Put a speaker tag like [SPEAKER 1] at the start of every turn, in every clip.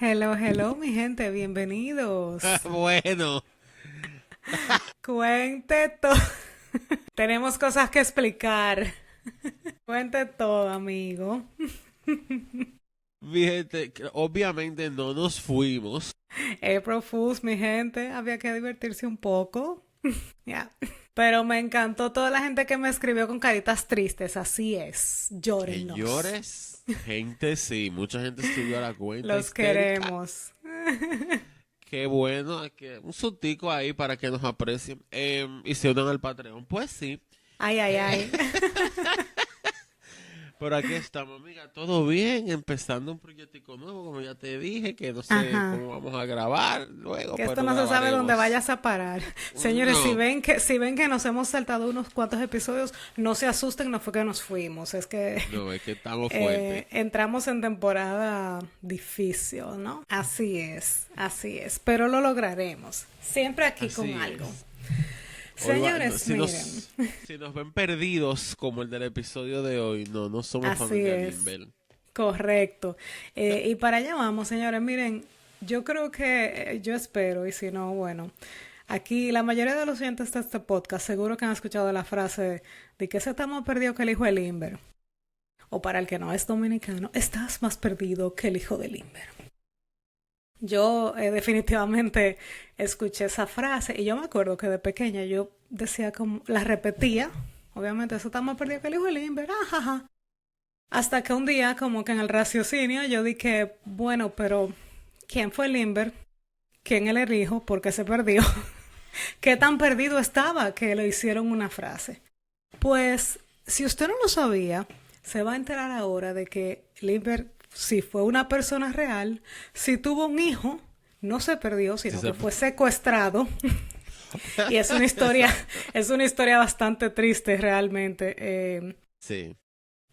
[SPEAKER 1] Hello, hello, mi gente, bienvenidos.
[SPEAKER 2] Bueno,
[SPEAKER 1] Cuente todo. Tenemos cosas que explicar. Cuente todo, amigo.
[SPEAKER 2] fíjate, obviamente no nos fuimos.
[SPEAKER 1] April Fools, mi gente, había que divertirse un poco. Ya. Pero me encantó toda la gente que me escribió con caritas tristes. Así es, llórennos.
[SPEAKER 2] Señores, gente sí, mucha gente escribió a la cuenta
[SPEAKER 1] Los
[SPEAKER 2] histérica.
[SPEAKER 1] queremos.
[SPEAKER 2] Qué bueno, que un sustico ahí para que nos aprecien y se unan al Patreon. Pues sí,
[SPEAKER 1] Ay, ay, ay.
[SPEAKER 2] por aquí estamos, amiga, todo bien, empezando un proyectico nuevo, como ya te dije, que no sé
[SPEAKER 1] Ajá.
[SPEAKER 2] cómo vamos a grabar luego,
[SPEAKER 1] Que esto
[SPEAKER 2] pero
[SPEAKER 1] no se sabe dónde
[SPEAKER 2] grabaremos.
[SPEAKER 1] vayas a parar. Señores, si
[SPEAKER 2] No,
[SPEAKER 1] ven que, si ven que nos hemos saltado unos cuantos episodios, no se asusten, no fue que nos fuimos, es que
[SPEAKER 2] no, es que estamos fuertes.
[SPEAKER 1] entramos en temporada difícil, ¿no? Así es, pero lo lograremos. Siempre aquí con
[SPEAKER 2] Así
[SPEAKER 1] algo.
[SPEAKER 2] es. No,
[SPEAKER 1] Señores, miren,
[SPEAKER 2] si nos ven perdidos como el del episodio de hoy, no, no somos
[SPEAKER 1] así
[SPEAKER 2] familia
[SPEAKER 1] es,
[SPEAKER 2] Limber.
[SPEAKER 1] correcto. Y para allá vamos, señores, miren, yo creo que, yo espero, y si no, bueno. Aquí la mayoría de los oyentes de este podcast seguro que han escuchado la frase de que se está más perdido que el hijo de Limber. O para el que no es dominicano, estás más perdido que el hijo de Limber. Yo definitivamente escuché esa frase y yo me acuerdo que de pequeña yo decía como, la repetía, obviamente eso está más perdido que el hijo de Limber, ajaja. Hasta que un día como que en el raciocinio yo dije, bueno, pero ¿quién fue Limber? ¿Quién era el hijo? ¿Por qué se perdió? ¿Qué tan perdido estaba que le hicieron una frase? Pues, si usted no lo sabía, se va a enterar ahora de que Lindbergh, si fue una persona real, si tuvo un hijo, no se perdió,
[SPEAKER 2] Sí,
[SPEAKER 1] sino que fue secuestrado. Y es una historia bastante triste realmente.
[SPEAKER 2] Sí,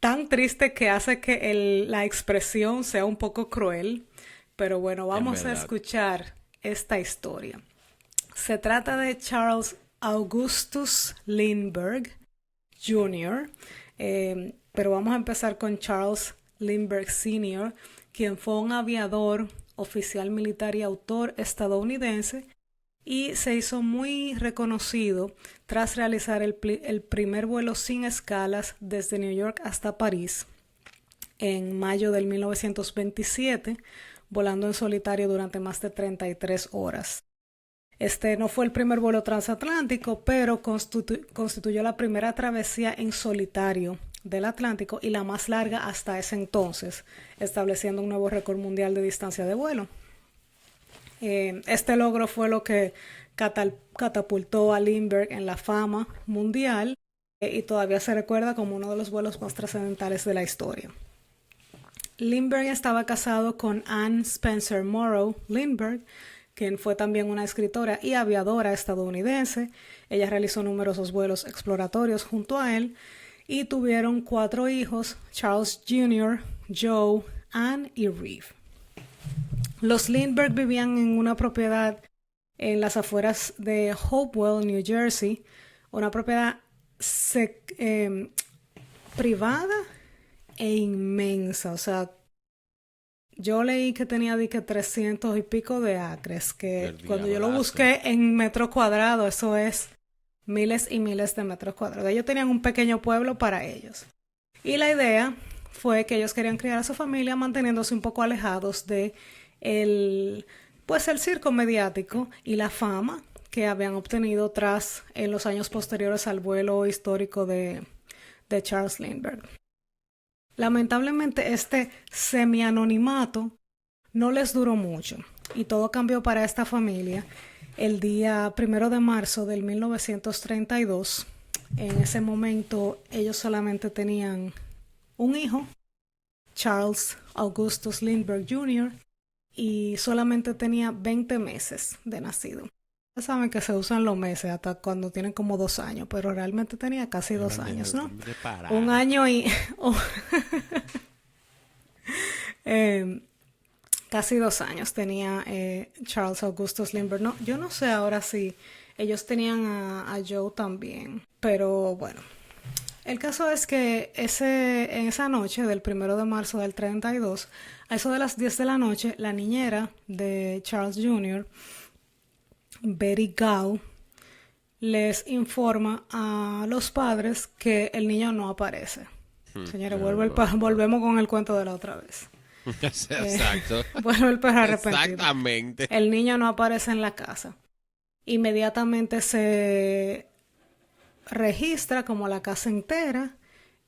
[SPEAKER 1] Tan triste que hace que la expresión sea un poco cruel. Pero bueno,
[SPEAKER 2] en
[SPEAKER 1] vamos a
[SPEAKER 2] verdad.
[SPEAKER 1] escuchar esta historia. Se trata de Charles Augustus Lindbergh Jr., pero vamos a empezar con Charles Lindbergh Sr., quien fue un aviador, oficial militar y autor estadounidense y se hizo muy reconocido tras realizar el primer vuelo sin escalas desde New York hasta París en mayo del 1927, volando en solitario durante más de 33 horas. Este no fue el primer vuelo transatlántico, pero constituyó la primera travesía en solitario del Atlántico y la más larga hasta ese entonces, estableciendo un nuevo récord mundial de distancia de vuelo. Este logro fue lo que catapultó a Lindbergh en la fama mundial y todavía se recuerda como uno de los vuelos más trascendentales de la historia. Lindbergh estaba casado con Anne Spencer Morrow Lindbergh, quien fue también una escritora y aviadora estadounidense. Ella realizó numerosos vuelos exploratorios junto a él y tuvieron 4 hijos, Charles Jr., Joe, Anne y Reeve. Los Lindbergh vivían en una propiedad en las afueras de Hopewell, New Jersey, una propiedad privada e inmensa, o sea, yo leí que tenía de que 300 y pico de acres, que
[SPEAKER 2] El
[SPEAKER 1] cuando yo lo
[SPEAKER 2] diablazo.
[SPEAKER 1] busqué en metros cuadrados, eso es miles y miles de metros cuadrados. Ellos tenían un pequeño pueblo para ellos. Y la idea fue que ellos querían criar a su familia manteniéndose un poco alejados de el, pues el circo mediático y la fama que habían obtenido tras en los años posteriores al vuelo histórico de Charles Lindbergh. Lamentablemente este semi-anonimato no les duró mucho y todo cambió para esta familia el día 1 de marzo del 1932. En ese momento ellos solamente tenían un hijo, Charles Augustus Lindbergh Jr., y solamente tenía 20 meses de nacido. Ya saben que se usan los meses hasta cuando tienen como 2 años, pero realmente tenía casi
[SPEAKER 2] Me
[SPEAKER 1] 2 años, ¿no?
[SPEAKER 2] de
[SPEAKER 1] Un
[SPEAKER 2] parar.
[SPEAKER 1] año y eh, casi 2 años tenía Charles Augustus Lindbergh. No, yo no sé ahora si ellos tenían a Joe también, pero bueno. El caso es que en esa noche del 1 de marzo del 32, a eso de las 10 de la noche, la niñera de Charles Jr., Betty Gao, les informa a los padres que el niño no aparece. Señores, volvemos con el cuento de la otra vez.
[SPEAKER 2] Exacto.
[SPEAKER 1] Vuelve el perro arrepentido.
[SPEAKER 2] Exactamente.
[SPEAKER 1] El niño no aparece en la casa. Inmediatamente se registra como la casa entera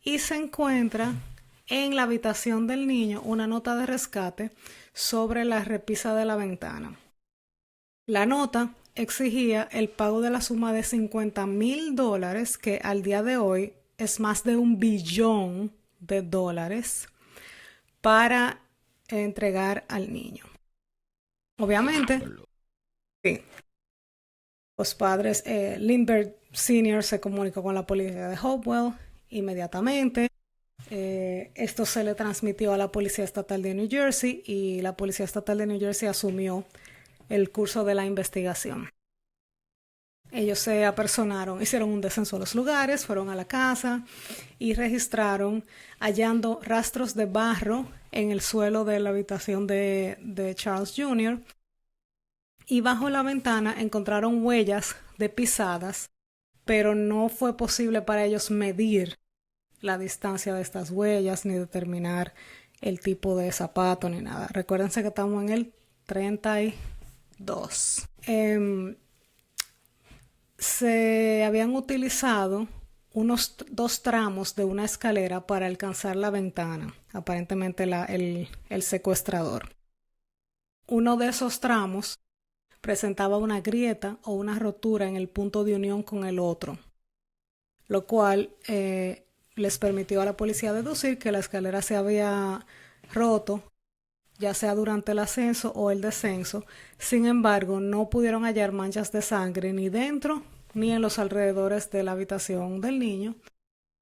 [SPEAKER 1] y se encuentra en la habitación del niño una nota de rescate sobre la repisa de la ventana. La nota exigía el pago de la suma de $50,000, que al día de hoy es más de $1 billón, para entregar al niño. Obviamente, sí, los padres, Lindbergh Sr. se comunicó con la policía de Hopewell inmediatamente. Esto se le transmitió a la Policía Estatal de New Jersey y la Policía Estatal de New Jersey asumió el curso de la investigación. Ellos se apersonaron, hicieron un descenso a los lugares, fueron a la casa y registraron hallando rastros de barro en el suelo de la habitación de Charles Jr. Y bajo la ventana encontraron huellas de pisadas, pero no fue posible para ellos medir la distancia de estas huellas ni determinar el tipo de zapato ni nada. Recuérdense que estamos en el 32. Se habían utilizado unos 2 tramos de una escalera para alcanzar la ventana, aparentemente el secuestrador. Uno de esos tramos presentaba una grieta o una rotura en el punto de unión con el otro, lo cual les permitió a la policía deducir que la escalera se había roto, ya sea durante el ascenso o el descenso. Sin embargo, no pudieron hallar manchas de sangre ni dentro ni en los alrededores de la habitación del niño,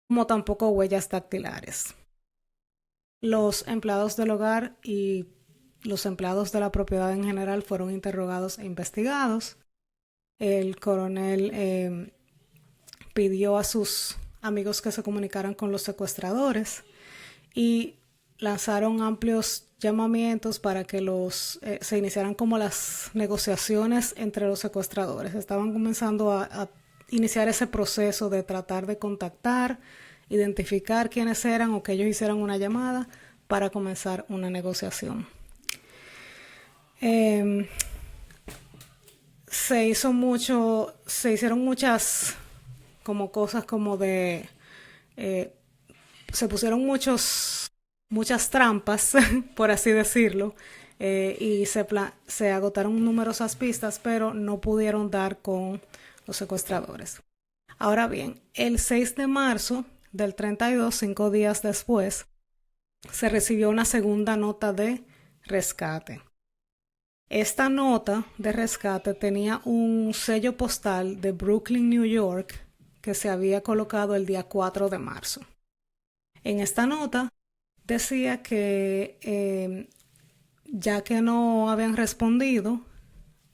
[SPEAKER 1] como tampoco huellas dactilares. Los empleados del hogar y los empleados de la propiedad en general fueron interrogados e investigados. El coronel pidió a sus amigos que se comunicaran con los secuestradores y lanzaron amplios llamamientos para que se iniciaran como las negociaciones entre los secuestradores. Estaban comenzando a iniciar ese proceso de tratar de contactar, identificar quiénes eran o que ellos hicieran una llamada para comenzar una negociación. Se hicieron muchas como cosas como de se pusieron muchas trampas, por así decirlo, y se agotaron numerosas pistas, pero no pudieron dar con los secuestradores. Ahora bien, el 6 de marzo del 32, 5 días después, se recibió una segunda nota de rescate. Esta nota de rescate tenía un sello postal de Brooklyn, New York, que se había colocado el día 4 de marzo. En esta nota decía que ya que no habían respondido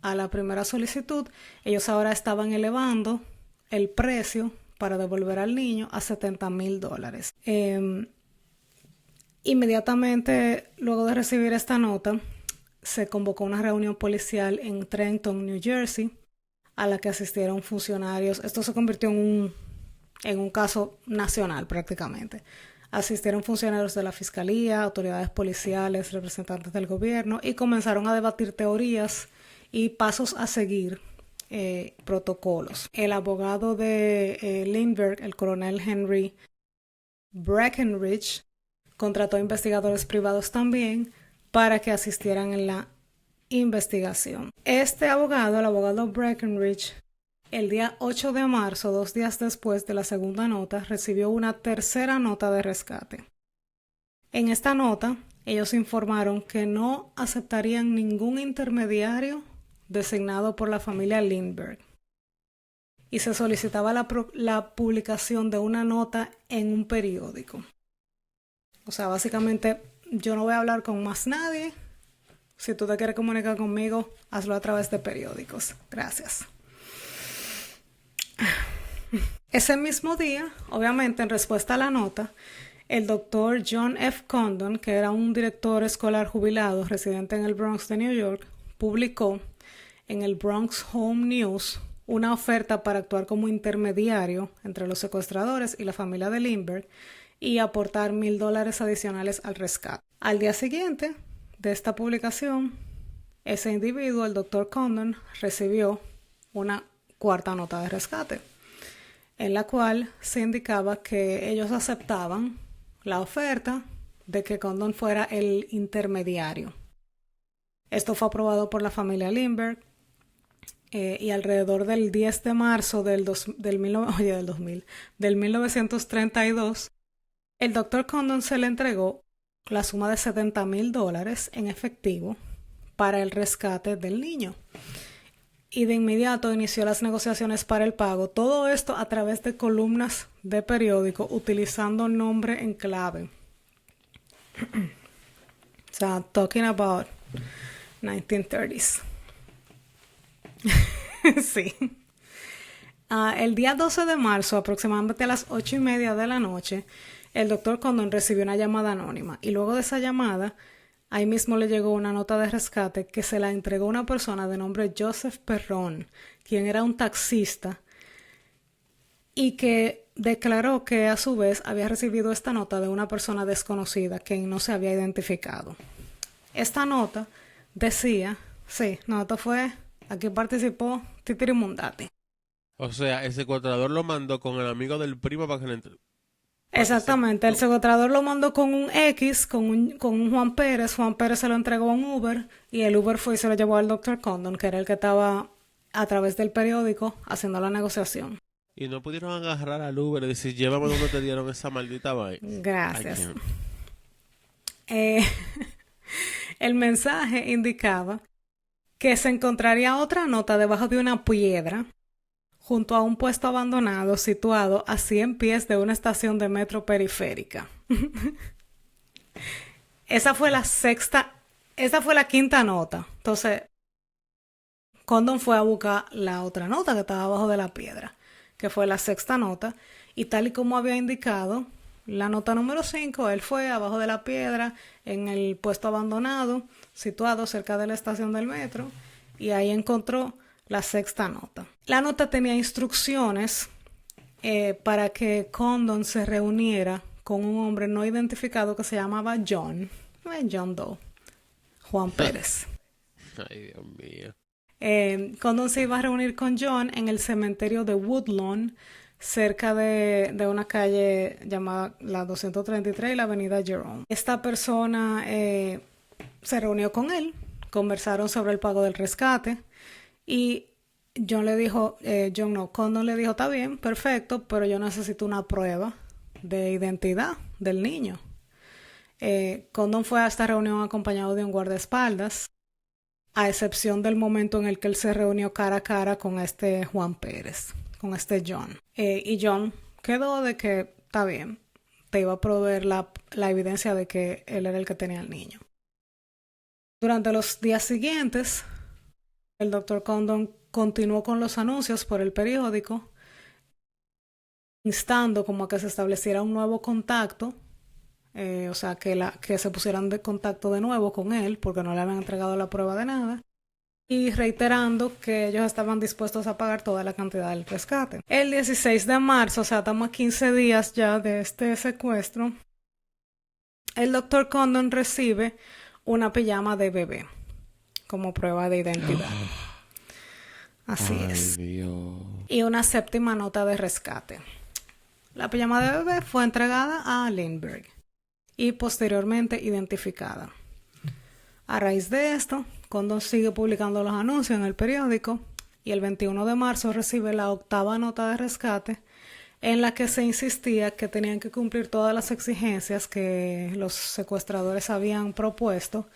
[SPEAKER 1] a la primera solicitud, ellos ahora estaban elevando el precio para devolver al niño a $70,000. Inmediatamente luego de recibir esta nota, se convocó una reunión policial en Trenton, New Jersey, a la que asistieron funcionarios. Esto se convirtió en un caso nacional prácticamente. Asistieron funcionarios de la fiscalía, autoridades policiales, representantes del gobierno y comenzaron a debatir teorías y pasos a seguir, protocolos. El abogado de Lindbergh, el coronel Henry Breckenridge, contrató investigadores privados también para que asistieran en la investigación. Este abogado, el abogado Breckenridge, el día 8 de marzo, 2 días después de la segunda nota, recibió una tercera nota de rescate. En esta nota, ellos informaron que no aceptarían ningún intermediario designado por la familia Lindbergh y se solicitaba la publicación de una nota en un periódico. O sea, básicamente, yo no voy a hablar con más nadie. Si tú te quieres comunicar conmigo, hazlo a través de periódicos. Gracias. Ese mismo día, obviamente en respuesta a la nota, el doctor John F. Condon, que era un director escolar jubilado residente en el Bronx de New York, publicó en el Bronx Home News una oferta para actuar como intermediario entre los secuestradores y la familia de Lindbergh y aportar $1,000 adicionales al rescate. Al día siguiente de esta publicación, ese individuo, el doctor Condon, recibió una cuarta nota de rescate, en la cual se indicaba que ellos aceptaban la oferta de que Condon fuera el intermediario. Esto fue aprobado por la familia Lindbergh y alrededor del 10 de marzo del 1932, el doctor Condon se le entregó la suma de $70,000 en efectivo para el rescate del niño. Y de inmediato inició las negociaciones para el pago. Todo esto a través de columnas de periódico utilizando nombre en clave. O sea, talking about 1930s. Sí. El día 12 de marzo, aproximadamente a las 8:30 de la noche, el doctor Condon recibió una llamada anónima. Y luego de esa llamada, ahí mismo le llegó una nota de rescate que se la entregó una persona de nombre Joseph Perron, quien era un taxista y que declaró que a su vez había recibido esta nota de una persona desconocida que no se había identificado. Esta nota decía, esto fue, aquí participó Titirimundati.
[SPEAKER 2] O sea, el secuestrador lo mandó con el amigo del primo para que le entre...
[SPEAKER 1] Exactamente, el secuestrador lo mandó con un X, con un Juan Pérez se lo entregó a un Uber y el Uber fue y se lo llevó al doctor Condon, que era el que estaba a través del periódico haciendo la negociación.
[SPEAKER 2] Y no pudieron agarrar al Uber y decir, llévame donde te dieron esa maldita vaina.
[SPEAKER 1] Gracias. El mensaje indicaba que se encontraría otra nota debajo de una piedra junto a un puesto abandonado situado a 100 pies de una estación de metro periférica. Esa fue la quinta nota. Entonces, Condon fue a buscar la otra nota que estaba abajo de la piedra, que fue la sexta nota, y tal y como había indicado, la nota número 5, él fue abajo de la piedra, en el puesto abandonado, situado cerca de la estación del metro, y ahí encontró la sexta nota. La nota tenía instrucciones para que Condon se reuniera con un hombre no identificado que se llamaba John Doe, Juan Pérez.
[SPEAKER 2] Ay, Dios mío.
[SPEAKER 1] Condon se iba a reunir con John en el cementerio de Woodlawn, cerca de una calle llamada la 233 y la avenida Jerome. Esta persona se reunió con él, conversaron sobre el pago del rescate y Condon le dijo, está bien, perfecto, pero yo necesito una prueba de identidad del niño. Condon fue a esta reunión acompañado de un guardaespaldas, a excepción del momento en el que él se reunió cara a cara con este Juan Pérez, con este John. Y John quedó de que, está bien, te iba a proveer la evidencia de que él era el que tenía el niño. Durante los días siguientes, el doctor Condon continuó con los anuncios por el periódico, instando como a que se estableciera un nuevo contacto, o sea, que se pusieran de contacto de nuevo con él, porque no le habían entregado la prueba de nada, y reiterando que ellos estaban dispuestos a pagar toda la cantidad del rescate. El 16 de marzo, o sea, estamos a 15 días ya de este secuestro, el doctor Condon recibe una pijama de bebé como prueba de identidad. Así es.
[SPEAKER 2] Dios.
[SPEAKER 1] Y una séptima nota de rescate. La pijama de bebé fue entregada a Lindbergh y posteriormente identificada. A raíz de esto, Condon sigue publicando los anuncios en el periódico y el 21 de marzo recibe la octava nota de rescate en la que se insistía que tenían que cumplir todas las exigencias que los secuestradores habían propuesto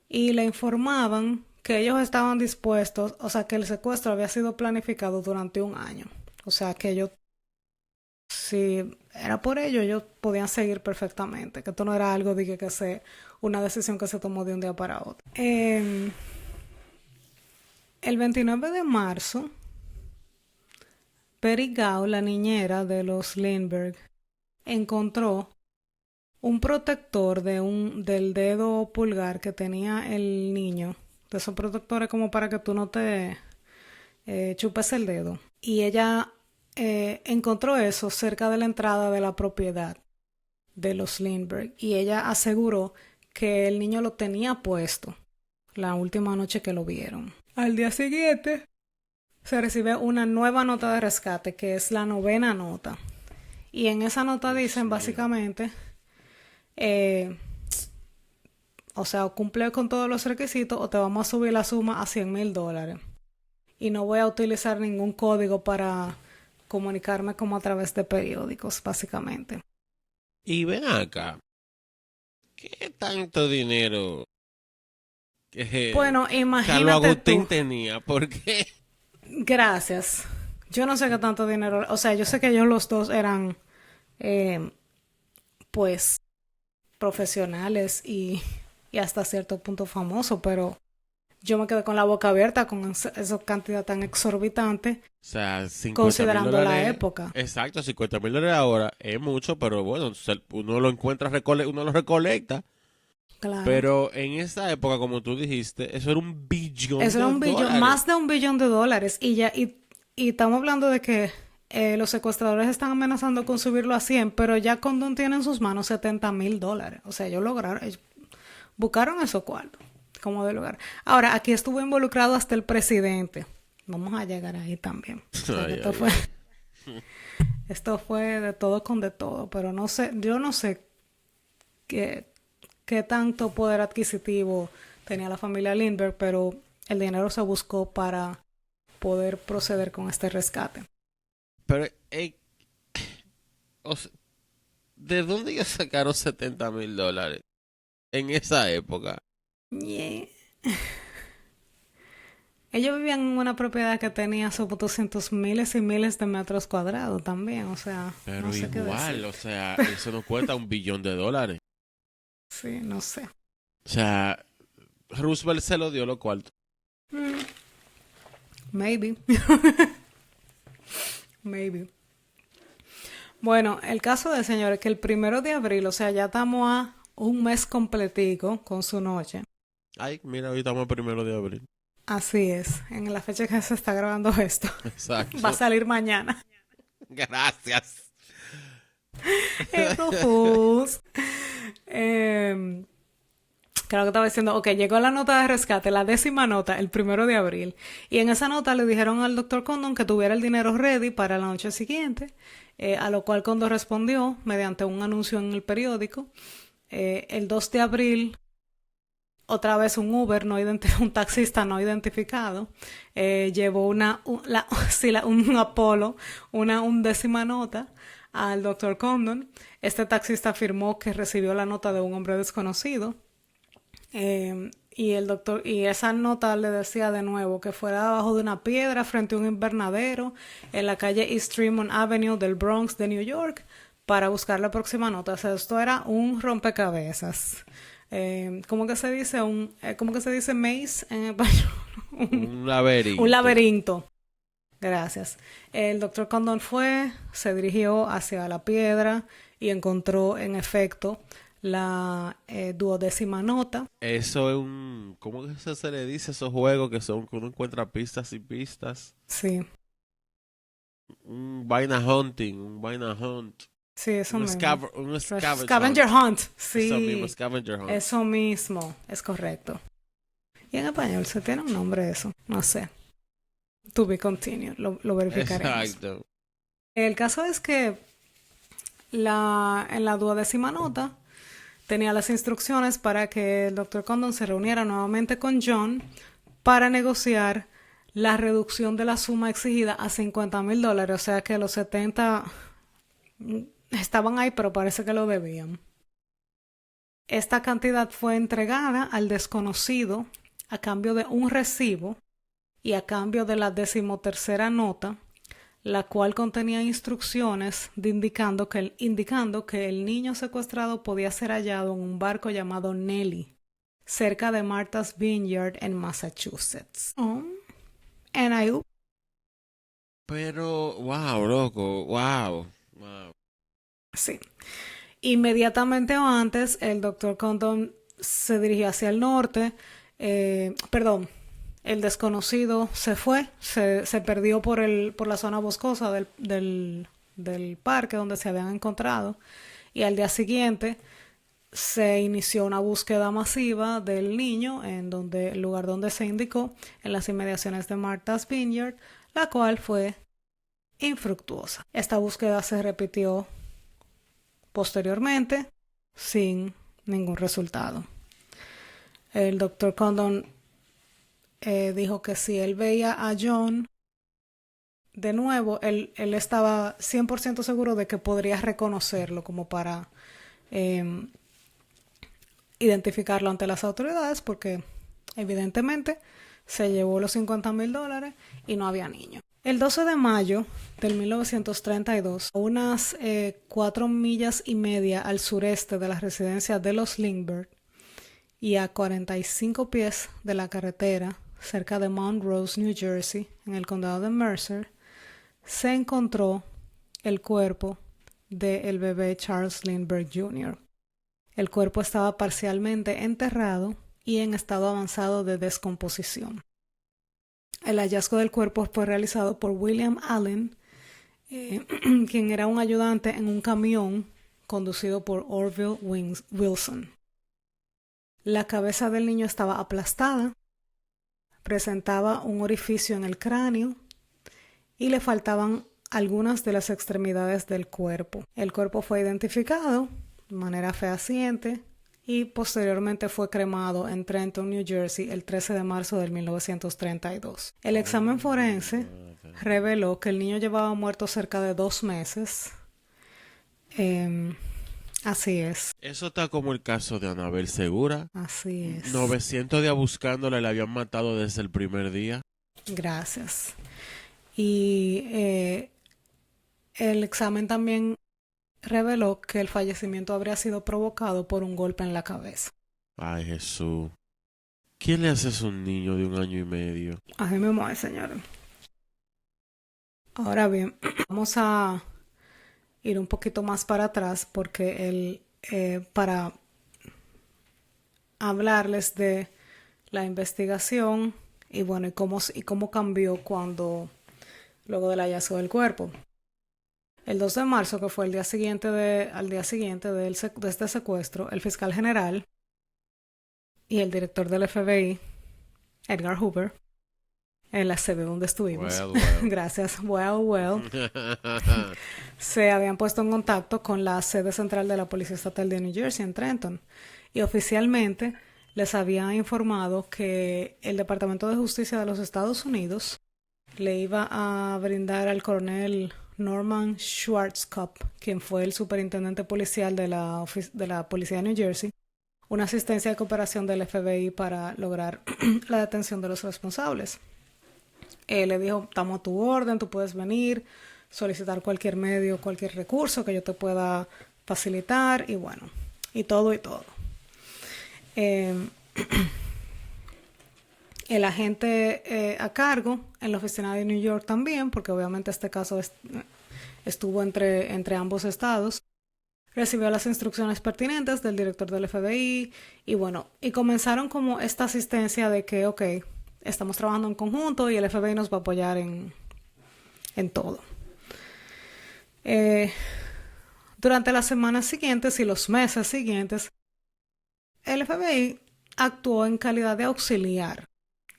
[SPEAKER 1] y le informaban que ellos estaban dispuestos, o sea, que el secuestro había sido planificado durante un año. O sea, que ellos, si era por ello, ellos podían seguir perfectamente, que esto no era algo de que sea una decisión que se tomó de un día para otro. El 29 de marzo, Betty Gao, la niñera de los Lindbergh, encontró un protector del dedo pulgar que tenía el niño, de esos protectores como para que tú no te chupes el dedo. Y ella encontró eso cerca de la entrada de la propiedad de los Lindbergh. Y ella aseguró que el niño lo tenía puesto la última noche que lo vieron. Al día siguiente se recibe una nueva nota de rescate, que es la 9ª nota. Y en esa nota dicen básicamente, o sea, o cumple con todos los requisitos o te vamos a subir la suma a $100,000. Y no voy a utilizar ningún código para comunicarme como a través de periódicos, básicamente.
[SPEAKER 2] Y ven acá, ¿qué tanto dinero
[SPEAKER 1] Bueno,
[SPEAKER 2] Carlos
[SPEAKER 1] imagínate
[SPEAKER 2] Agustín
[SPEAKER 1] tú.
[SPEAKER 2] tenía? Porque,
[SPEAKER 1] Gracias. Yo no sé qué tanto dinero. O sea, yo sé que ellos los dos eran, eh, pues, profesionales y hasta cierto punto famosos, pero yo me quedé con la boca abierta con esa cantidad tan exorbitante,
[SPEAKER 2] o sea, 50 mil
[SPEAKER 1] considerando la
[SPEAKER 2] dólares,
[SPEAKER 1] época.
[SPEAKER 2] exacto, 50 mil dólares ahora es mucho, pero bueno, uno lo encuentra, uno lo recolecta.
[SPEAKER 1] Claro.
[SPEAKER 2] Pero en esa época, como tú dijiste, eso era un billón
[SPEAKER 1] Eso era
[SPEAKER 2] de
[SPEAKER 1] un billón,
[SPEAKER 2] dólares.
[SPEAKER 1] más de $1 billón. Y estamos hablando de que los secuestradores están amenazando con subirlo a 100, pero ya Condon tiene en sus manos $70,000. O sea, ellos buscaron esos cuartos, como de lugar. Ahora, aquí estuvo involucrado hasta el presidente. Vamos a llegar ahí también. O sea, que
[SPEAKER 2] Ay, ay, ay.
[SPEAKER 1] esto fue de todo con de todo, pero no sé, yo no sé qué tanto poder adquisitivo tenía la familia Lindbergh, pero el dinero se buscó para poder proceder con este rescate.
[SPEAKER 2] Pero, o sea, ¿de dónde ellos sacaron 70 mil dólares en esa época?
[SPEAKER 1] Yeah. Ellos vivían en una propiedad que tenía sobre 200 miles y miles de metros cuadrados también, o sea,
[SPEAKER 2] Pero
[SPEAKER 1] no sé qué
[SPEAKER 2] igual,
[SPEAKER 1] decir.
[SPEAKER 2] o sea, eso no cuesta un billón de dólares.
[SPEAKER 1] Sí, no sé.
[SPEAKER 2] O sea, Roosevelt se lo dio lo cuarto.
[SPEAKER 1] Maybe. Maybe. Bueno, el caso del señor es que el 1 de abril, o sea, ya estamos a un mes completico con su noche.
[SPEAKER 2] Ay, mira, hoy estamos el 1 de abril.
[SPEAKER 1] Así es, en la fecha que se está grabando esto. Va a
[SPEAKER 2] Exacto.
[SPEAKER 1] salir mañana.
[SPEAKER 2] Gracias.
[SPEAKER 1] April Fools. Em, Claro que estaba diciendo, ok, llegó la nota de rescate, la 10ª nota, el 1 de abril. Y en esa nota le dijeron al doctor Condon que tuviera el dinero ready para la noche siguiente, a lo cual Condon respondió mediante un anuncio en el periódico. El 2 de abril, otra vez un Uber, un taxista no identificado, llevó un Apolo, una 11ª nota al doctor Condon. Este taxista afirmó que recibió la nota de un hombre desconocido. Y esa nota le decía de nuevo que fuera debajo de una piedra frente a un invernadero en la calle East Tremont Avenue del Bronx de New York para buscar la próxima nota. O sea, esto era un rompecabezas. ¿Cómo que se dice? ¿Cómo que se dice maze en español?
[SPEAKER 2] Un
[SPEAKER 1] Un
[SPEAKER 2] laberinto.
[SPEAKER 1] laberinto. Gracias. El doctor Condon se dirigió hacia la piedra y encontró en efecto la 12ª nota.
[SPEAKER 2] Eso es ¿cómo que se le dice a esos juegos que uno encuentra pistas y pistas?
[SPEAKER 1] Sí,
[SPEAKER 2] Un vaina hunting, un vaina hunt.
[SPEAKER 1] sí, eso mismo.
[SPEAKER 2] Un scavenger
[SPEAKER 1] Scavenger
[SPEAKER 2] hunt.
[SPEAKER 1] hunt.
[SPEAKER 2] Eso mismo,
[SPEAKER 1] Sí,
[SPEAKER 2] scavenger hunt.
[SPEAKER 1] eso mismo, es correcto. Y en español se tiene un nombre eso, no sé. To be continued, lo verificaremos.
[SPEAKER 2] Exacto.
[SPEAKER 1] El caso es que en la 12ª nota tenía las instrucciones para que el doctor Condon se reuniera nuevamente con John para negociar la reducción de la suma exigida a $50,000. O sea que los 70 estaban ahí, pero parece que lo debían. Esta cantidad fue entregada al desconocido a cambio de un recibo y a cambio de la 13ª nota, la cual contenía instrucciones indicando que el niño secuestrado podía ser hallado en un barco llamado Nellie, cerca de Martha's Vineyard en Massachusetts. And I
[SPEAKER 2] Pero, wow, loco, wow, wow.
[SPEAKER 1] Sí. Inmediatamente o antes, el doctor Condon se dirigió hacia el norte. Perdón, el desconocido se perdió por la zona boscosa del parque donde se habían encontrado. Y al día siguiente se inició una búsqueda masiva del niño en el lugar donde se indicó, en las inmediaciones de Martha's Vineyard, la cual fue infructuosa. Esta búsqueda se repitió posteriormente sin ningún resultado. El doctor Condon dijo que si él veía a John de nuevo, él estaba 100% seguro de que podría reconocerlo como para identificarlo ante las autoridades, porque evidentemente se llevó los $50,000 y no había niño. El 12 de mayo del 1932, a unas 4 millas y media al sureste de la residencia de los Lindbergh y a 45 pies de la carretera cerca de Mount Rose, New Jersey, en el condado de Mercer, se encontró el cuerpo del bebé Charles Lindbergh Jr. El cuerpo estaba parcialmente enterrado y en estado avanzado de descomposición. El hallazgo del cuerpo fue realizado por William Allen, quien era un ayudante en un camión conducido por Orville Wilson. La cabeza del niño estaba aplastada, presentaba un orificio en el cráneo y le faltaban algunas de las extremidades del cuerpo. El cuerpo fue identificado de manera fehaciente y posteriormente fue cremado en Trenton, New Jersey, el 13 de marzo de 1932. El examen forense reveló que el niño llevaba muerto cerca de 2 meses. Así es.
[SPEAKER 2] Eso está como el caso de Anabel Segura.
[SPEAKER 1] Así es.
[SPEAKER 2] 900 días buscándola, le habían matado desde el primer día.
[SPEAKER 1] Gracias. Y el examen también reveló que el fallecimiento habría sido provocado por un golpe en la cabeza.
[SPEAKER 2] Ay, Jesús. ¿Quién le hace eso a un niño de 1 año y medio?
[SPEAKER 1] Así mismo es, señores. Ahora bien, vamos a ir un poquito más para atrás porque para hablarles de la investigación y bueno, y cómo cambió luego del hallazgo del cuerpo. El 2 de marzo, que fue al día siguiente de este secuestro, el fiscal general y el director del FBI, Edgar Hoover, en la sede donde estuvimos, gracias, se habían puesto en contacto con la sede central de la Policía Estatal de New Jersey en Trenton y oficialmente les había informado que el Departamento de Justicia de los Estados Unidos le iba a brindar al coronel Norman Schwarzkopf, quien fue el superintendente policial de la Policía de New Jersey, una asistencia de cooperación del FBI para lograr la detención de los responsables. Le dijo, estamos a tu orden, tú puedes venir, solicitar cualquier medio, cualquier recurso que yo te pueda facilitar, y bueno, y todo. El agente a cargo en la oficina de New York también, porque obviamente este caso estuvo entre ambos estados, recibió las instrucciones pertinentes del director del FBI y bueno, y comenzaron como esta asistencia de que, ok, estamos trabajando en conjunto y el FBI nos va a apoyar en todo. Durante las semanas siguientes y los meses siguientes, el FBI actuó en calidad de auxiliar.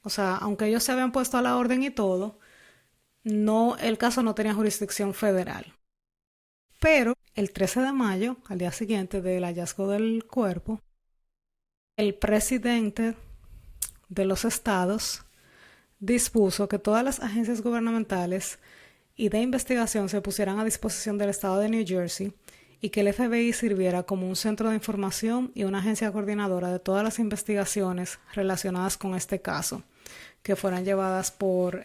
[SPEAKER 1] O sea, aunque ellos se habían puesto a la orden y todo, el caso no tenía jurisdicción federal. Pero el 13 de mayo, al día siguiente del hallazgo del cuerpo, el presidente de los estados dispuso que todas las agencias gubernamentales y de investigación se pusieran a disposición del estado de New Jersey y que el FBI sirviera como un centro de información y una agencia coordinadora de todas las investigaciones relacionadas con este caso, que fueran llevadas por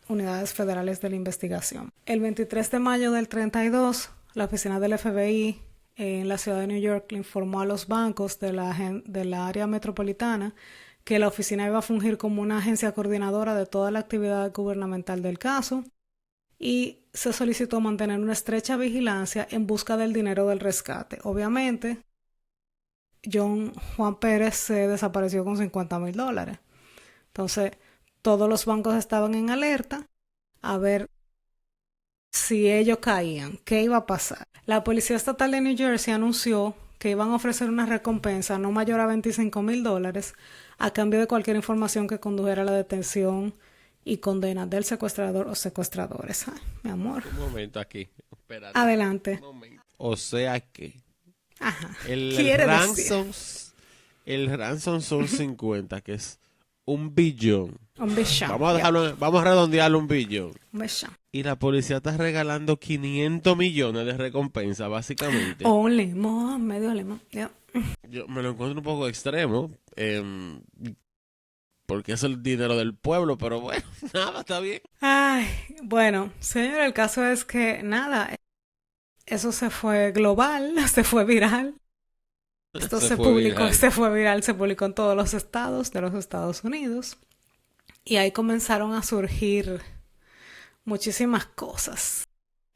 [SPEAKER 1] unidades federales de la investigación. El 23 de mayo del 32, la oficina del FBI en la ciudad de New York le informó a los bancos de la área metropolitana que la oficina iba a fungir como una agencia coordinadora de toda la actividad gubernamental del caso y se solicitó mantener una estrecha vigilancia en busca del dinero del rescate. Obviamente, Juan Pérez se desapareció con $50,000. Entonces, todos los bancos estaban en alerta a ver si ellos caían, qué iba a pasar. La Policía Estatal de New Jersey anunció que iban a ofrecer una recompensa no mayor a $25,000 a cambio de cualquier información que condujera a la detención y condena del secuestrador o secuestradores. Ay, mi amor.
[SPEAKER 2] Un momento aquí. Espérate.
[SPEAKER 1] Adelante.
[SPEAKER 2] Un momento. O sea que
[SPEAKER 1] Ajá.
[SPEAKER 2] el
[SPEAKER 1] Quiere
[SPEAKER 2] ransom,
[SPEAKER 1] decir
[SPEAKER 2] el ransom son 50, que es $1 billón.
[SPEAKER 1] un billón.
[SPEAKER 2] Vamos a dejarlo, vamos a redondearlo $1 billón.
[SPEAKER 1] Un billón.
[SPEAKER 2] Y la policía está regalando 500 millones de recompensa, básicamente.
[SPEAKER 1] Un limón, medio limón. Yeah.
[SPEAKER 2] Yo me lo encuentro un poco extremo, porque es el dinero del pueblo, pero bueno, nada, está bien.
[SPEAKER 1] Ay, bueno, señor, el caso es que nada, eso se fue global, se fue viral. Esto se
[SPEAKER 2] fue
[SPEAKER 1] publicó,
[SPEAKER 2] viral.
[SPEAKER 1] se fue viral, se publicó en todos los estados de los Estados Unidos. Y ahí comenzaron a surgir muchísimas cosas.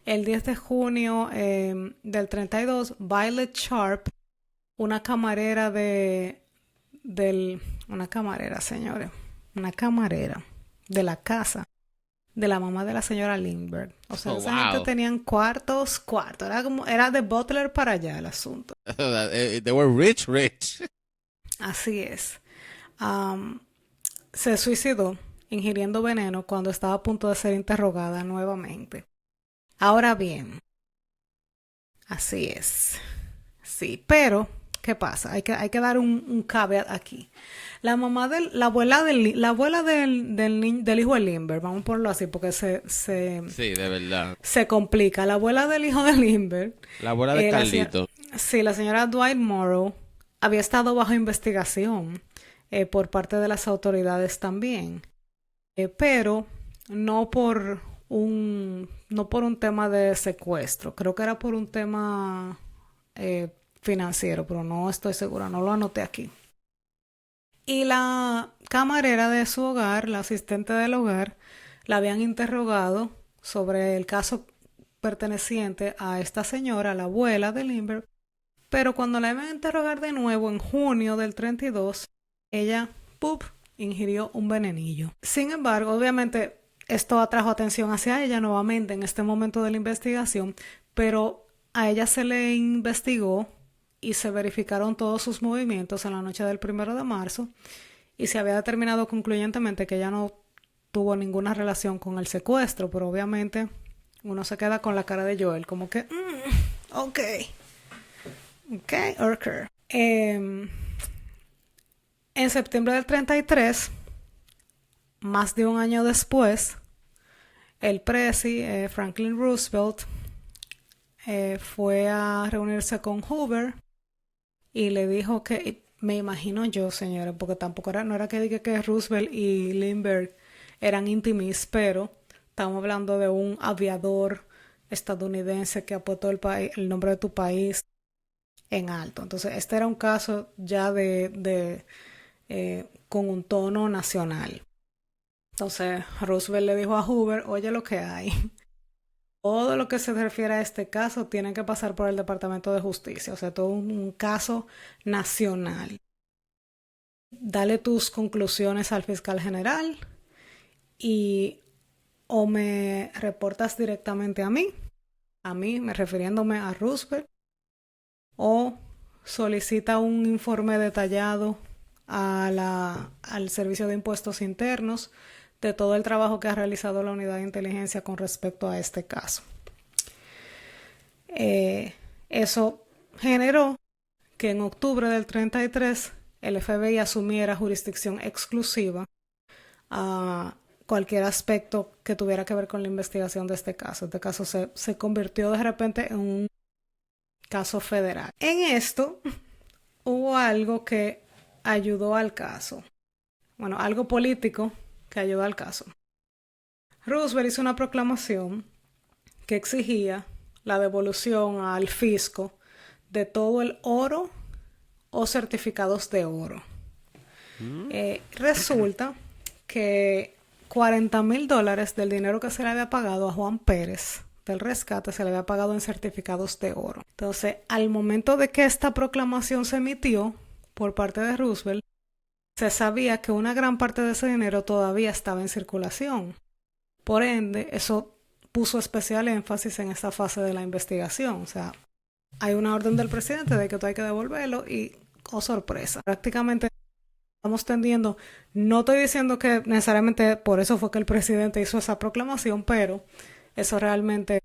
[SPEAKER 1] El 10 de junio del 32, Violet Sharp, una camarera una camarera, señores, una camarera de la casa de la mamá de la señora Lindbergh. O sea, esa gente tenían cuartos. Era de butler para allá el asunto.
[SPEAKER 2] They were rich.
[SPEAKER 1] Así es. Se suicidó ingiriendo veneno cuando estaba a punto de ser interrogada nuevamente. Ahora bien, así es. Sí, pero ¿qué pasa? Hay que dar un caveat aquí. La abuela del hijo de Lindbergh, vamos a ponerlo así porque sí,
[SPEAKER 2] de verdad.
[SPEAKER 1] Se complica. La abuela del hijo de Lindbergh,
[SPEAKER 2] la abuela de Carlito.
[SPEAKER 1] Sí, la señora Dwight Morrow había estado bajo investigación por parte de las autoridades también, pero no por un tema de secuestro. Creo que era por un tema financiero, pero no estoy segura, no lo anoté aquí. Y la camarera de su hogar, la asistente del hogar, la habían interrogado sobre el caso perteneciente a esta señora, la abuela de Lindbergh, pero cuando la iban a interrogar de nuevo en junio del 32, ella, ingirió un venenillo. Sin embargo, obviamente, esto atrajo atención hacia ella nuevamente en este momento de la investigación, pero a ella se le investigó y se verificaron todos sus movimientos en la noche del 1 de marzo y se había determinado concluyentemente que ella no tuvo ninguna relación con el secuestro, pero obviamente uno se queda con la cara de Joel como que ok. En septiembre del 33, más de un año después, el presi Franklin Roosevelt fue a reunirse con Hoover y le dijo que, me imagino yo, señores, porque tampoco no era que diga que Roosevelt y Lindbergh eran íntimos, pero estamos hablando de un aviador estadounidense que ha puesto el nombre de tu país en alto. Entonces, este era un caso ya con un tono nacional. Entonces, Roosevelt le dijo a Hoover, oye lo que hay. Todo lo que se refiere a este caso tiene que pasar por el Departamento de Justicia, o sea, todo un caso nacional. Dale tus conclusiones al fiscal general y o me reportas directamente a mí refiriéndome a Roosevelt, o solicita un informe detallado al Servicio de Impuestos Internos de todo el trabajo que ha realizado la Unidad de Inteligencia con respecto a este caso. Eso generó que en octubre del 33 el FBI asumiera jurisdicción exclusiva a cualquier aspecto que tuviera que ver con la investigación de este caso. Este caso se convirtió de repente en un caso federal. En esto hubo algo que ayudó al caso. Bueno, algo político que ayudó al caso. Roosevelt hizo una proclamación que exigía la devolución al fisco de todo el oro o certificados de oro. Resulta que $40,000 del dinero que se le había pagado a Juan Pérez del rescate se le había pagado en certificados de oro. Entonces, al momento de que esta proclamación se emitió por parte de Roosevelt, se sabía que una gran parte de ese dinero todavía estaba en circulación. Por ende, eso puso especial énfasis en esta fase de la investigación. O sea, hay una orden del presidente de que tú hay que devolverlo y, oh sorpresa, prácticamente estamos tendiendo, no estoy diciendo que necesariamente por eso fue que el presidente hizo esa proclamación, pero eso realmente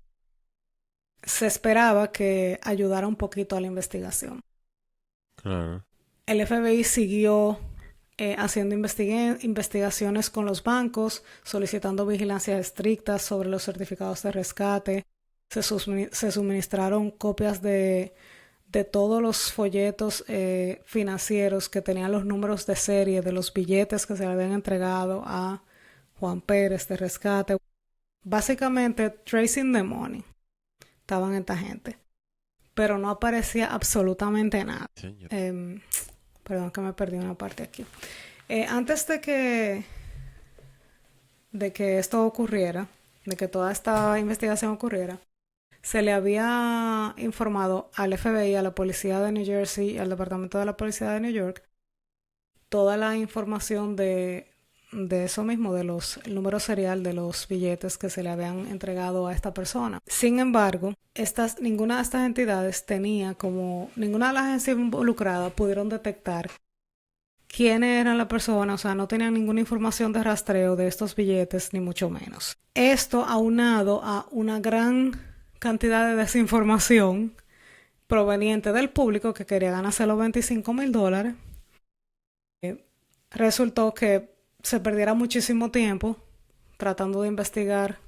[SPEAKER 1] se esperaba que ayudara un poquito a la investigación.
[SPEAKER 2] Claro.
[SPEAKER 1] El FBI siguió haciendo investigaciones con los bancos, solicitando vigilancias estrictas sobre los certificados de rescate. Se suministraron copias de todos los folletos financieros que tenían los números de serie de los billetes que se le habían entregado a Juan Pérez de rescate. Básicamente, tracing the money. Estaban esta gente. Pero no aparecía absolutamente nada. Perdón que me perdí una parte aquí. Antes de que esto ocurriera, de que toda esta investigación ocurriera, se le había informado al FBI, a la policía de New Jersey y al departamento de la policía de New York toda la información de eso mismo, el número serial de los billetes que se le habían entregado a esta persona. Sin embargo, ninguna de estas entidades ninguna de las agencias involucradas pudieron detectar quiénes eran la persona, o sea, no tenían ninguna información de rastreo de estos billetes, ni mucho menos. Esto aunado a una gran cantidad de desinformación proveniente del público que quería ganarse los $25,000, resultó que se perdiera muchísimo tiempo tratando de investigar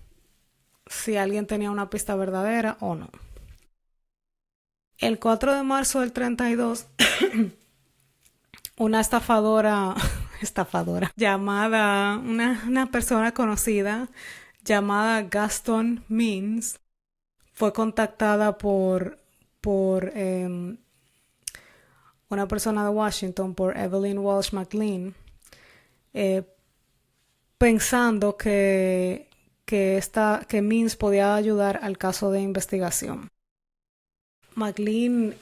[SPEAKER 1] si alguien tenía una pista verdadera o no. El 4 de marzo del 32, una estafadora llamada, una persona conocida llamada Gaston Means, fue contactada por una persona de Washington, por Evelyn Walsh McLean, pensando que Means podía ayudar al caso de investigación. McLean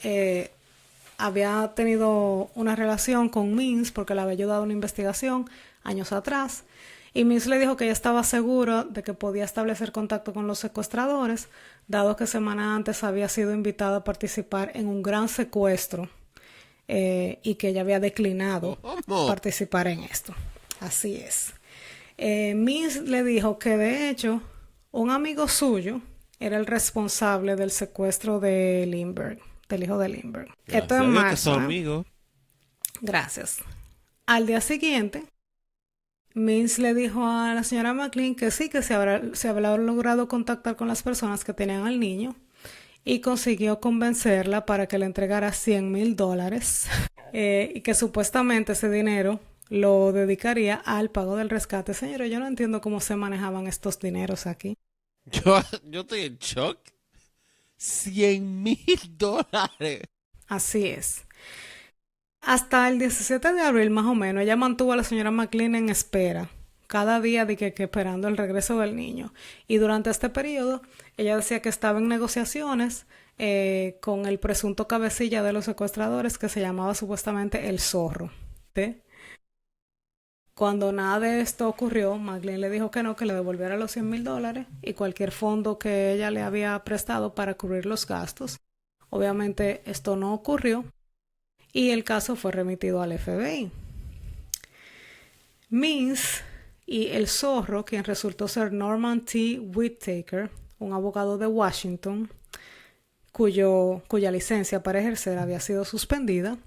[SPEAKER 1] había tenido una relación con Means porque le había ayudado a una investigación años atrás, y Means le dijo que ella estaba segura de que podía establecer contacto con los secuestradores, dado que semanas antes había sido invitada a participar en un gran secuestro y que ella había declinado participar en esto. Así es. Means le dijo que de hecho un amigo suyo era el responsable del secuestro de Lindbergh, del hijo de Lindbergh. Esto es marzo. Gracias. Al día siguiente, Means le dijo a la señora McLean que sí, que se había logrado contactar con las personas que tenían al niño y consiguió convencerla para que le entregara $100,000 y que supuestamente ese dinero lo dedicaría al pago del rescate. Señores, yo no entiendo cómo se manejaban estos dineros aquí.
[SPEAKER 2] Yo estoy en shock. $100,000.
[SPEAKER 1] Así es. Hasta el 17 de abril, más o menos, ella mantuvo a la señora McLean en espera, cada día de que esperando el regreso del niño. Y durante este periodo, ella decía que estaba en negociaciones con el presunto cabecilla de los secuestradores, que se llamaba supuestamente el Zorro. ¿Sí? Cuando nada de esto ocurrió, McLean le dijo que no, que le devolviera los $100,000 y cualquier fondo que ella le había prestado para cubrir los gastos. Obviamente esto no ocurrió y el caso fue remitido al FBI. Means y el Zorro, quien resultó ser Norman T. Whittaker, un abogado de Washington, cuya licencia para ejercer había sido suspendida,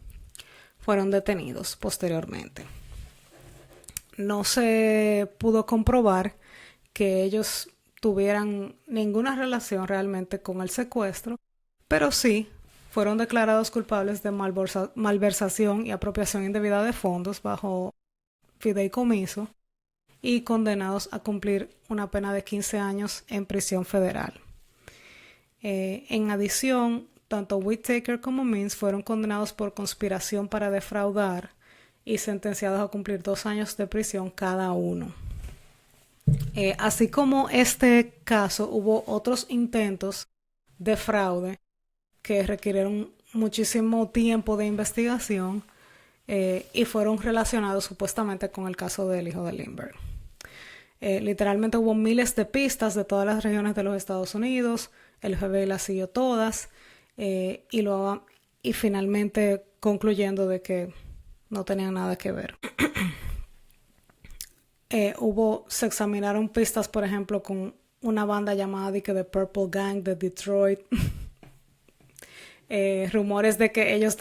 [SPEAKER 1] fueron detenidos posteriormente. No se pudo comprobar que ellos tuvieran ninguna relación realmente con el secuestro, pero sí fueron declarados culpables de malversación y apropiación indebida de fondos bajo fideicomiso y condenados a cumplir una pena de 15 años en prisión federal. En adición, tanto Whittaker como Means fueron condenados por conspiración para defraudar y sentenciados a cumplir 2 años de prisión cada uno. Así como este caso, hubo otros intentos de fraude que requirieron muchísimo tiempo de investigación y fueron relacionados supuestamente con el caso del hijo de Lindbergh. Literalmente hubo miles de pistas de todas las regiones de los Estados Unidos, el FBI las siguió todas y finalmente concluyendo de que no tenían nada que ver. Se examinaron pistas, por ejemplo, con una banda llamada The Purple Gang de Detroit. Rumores de que ellos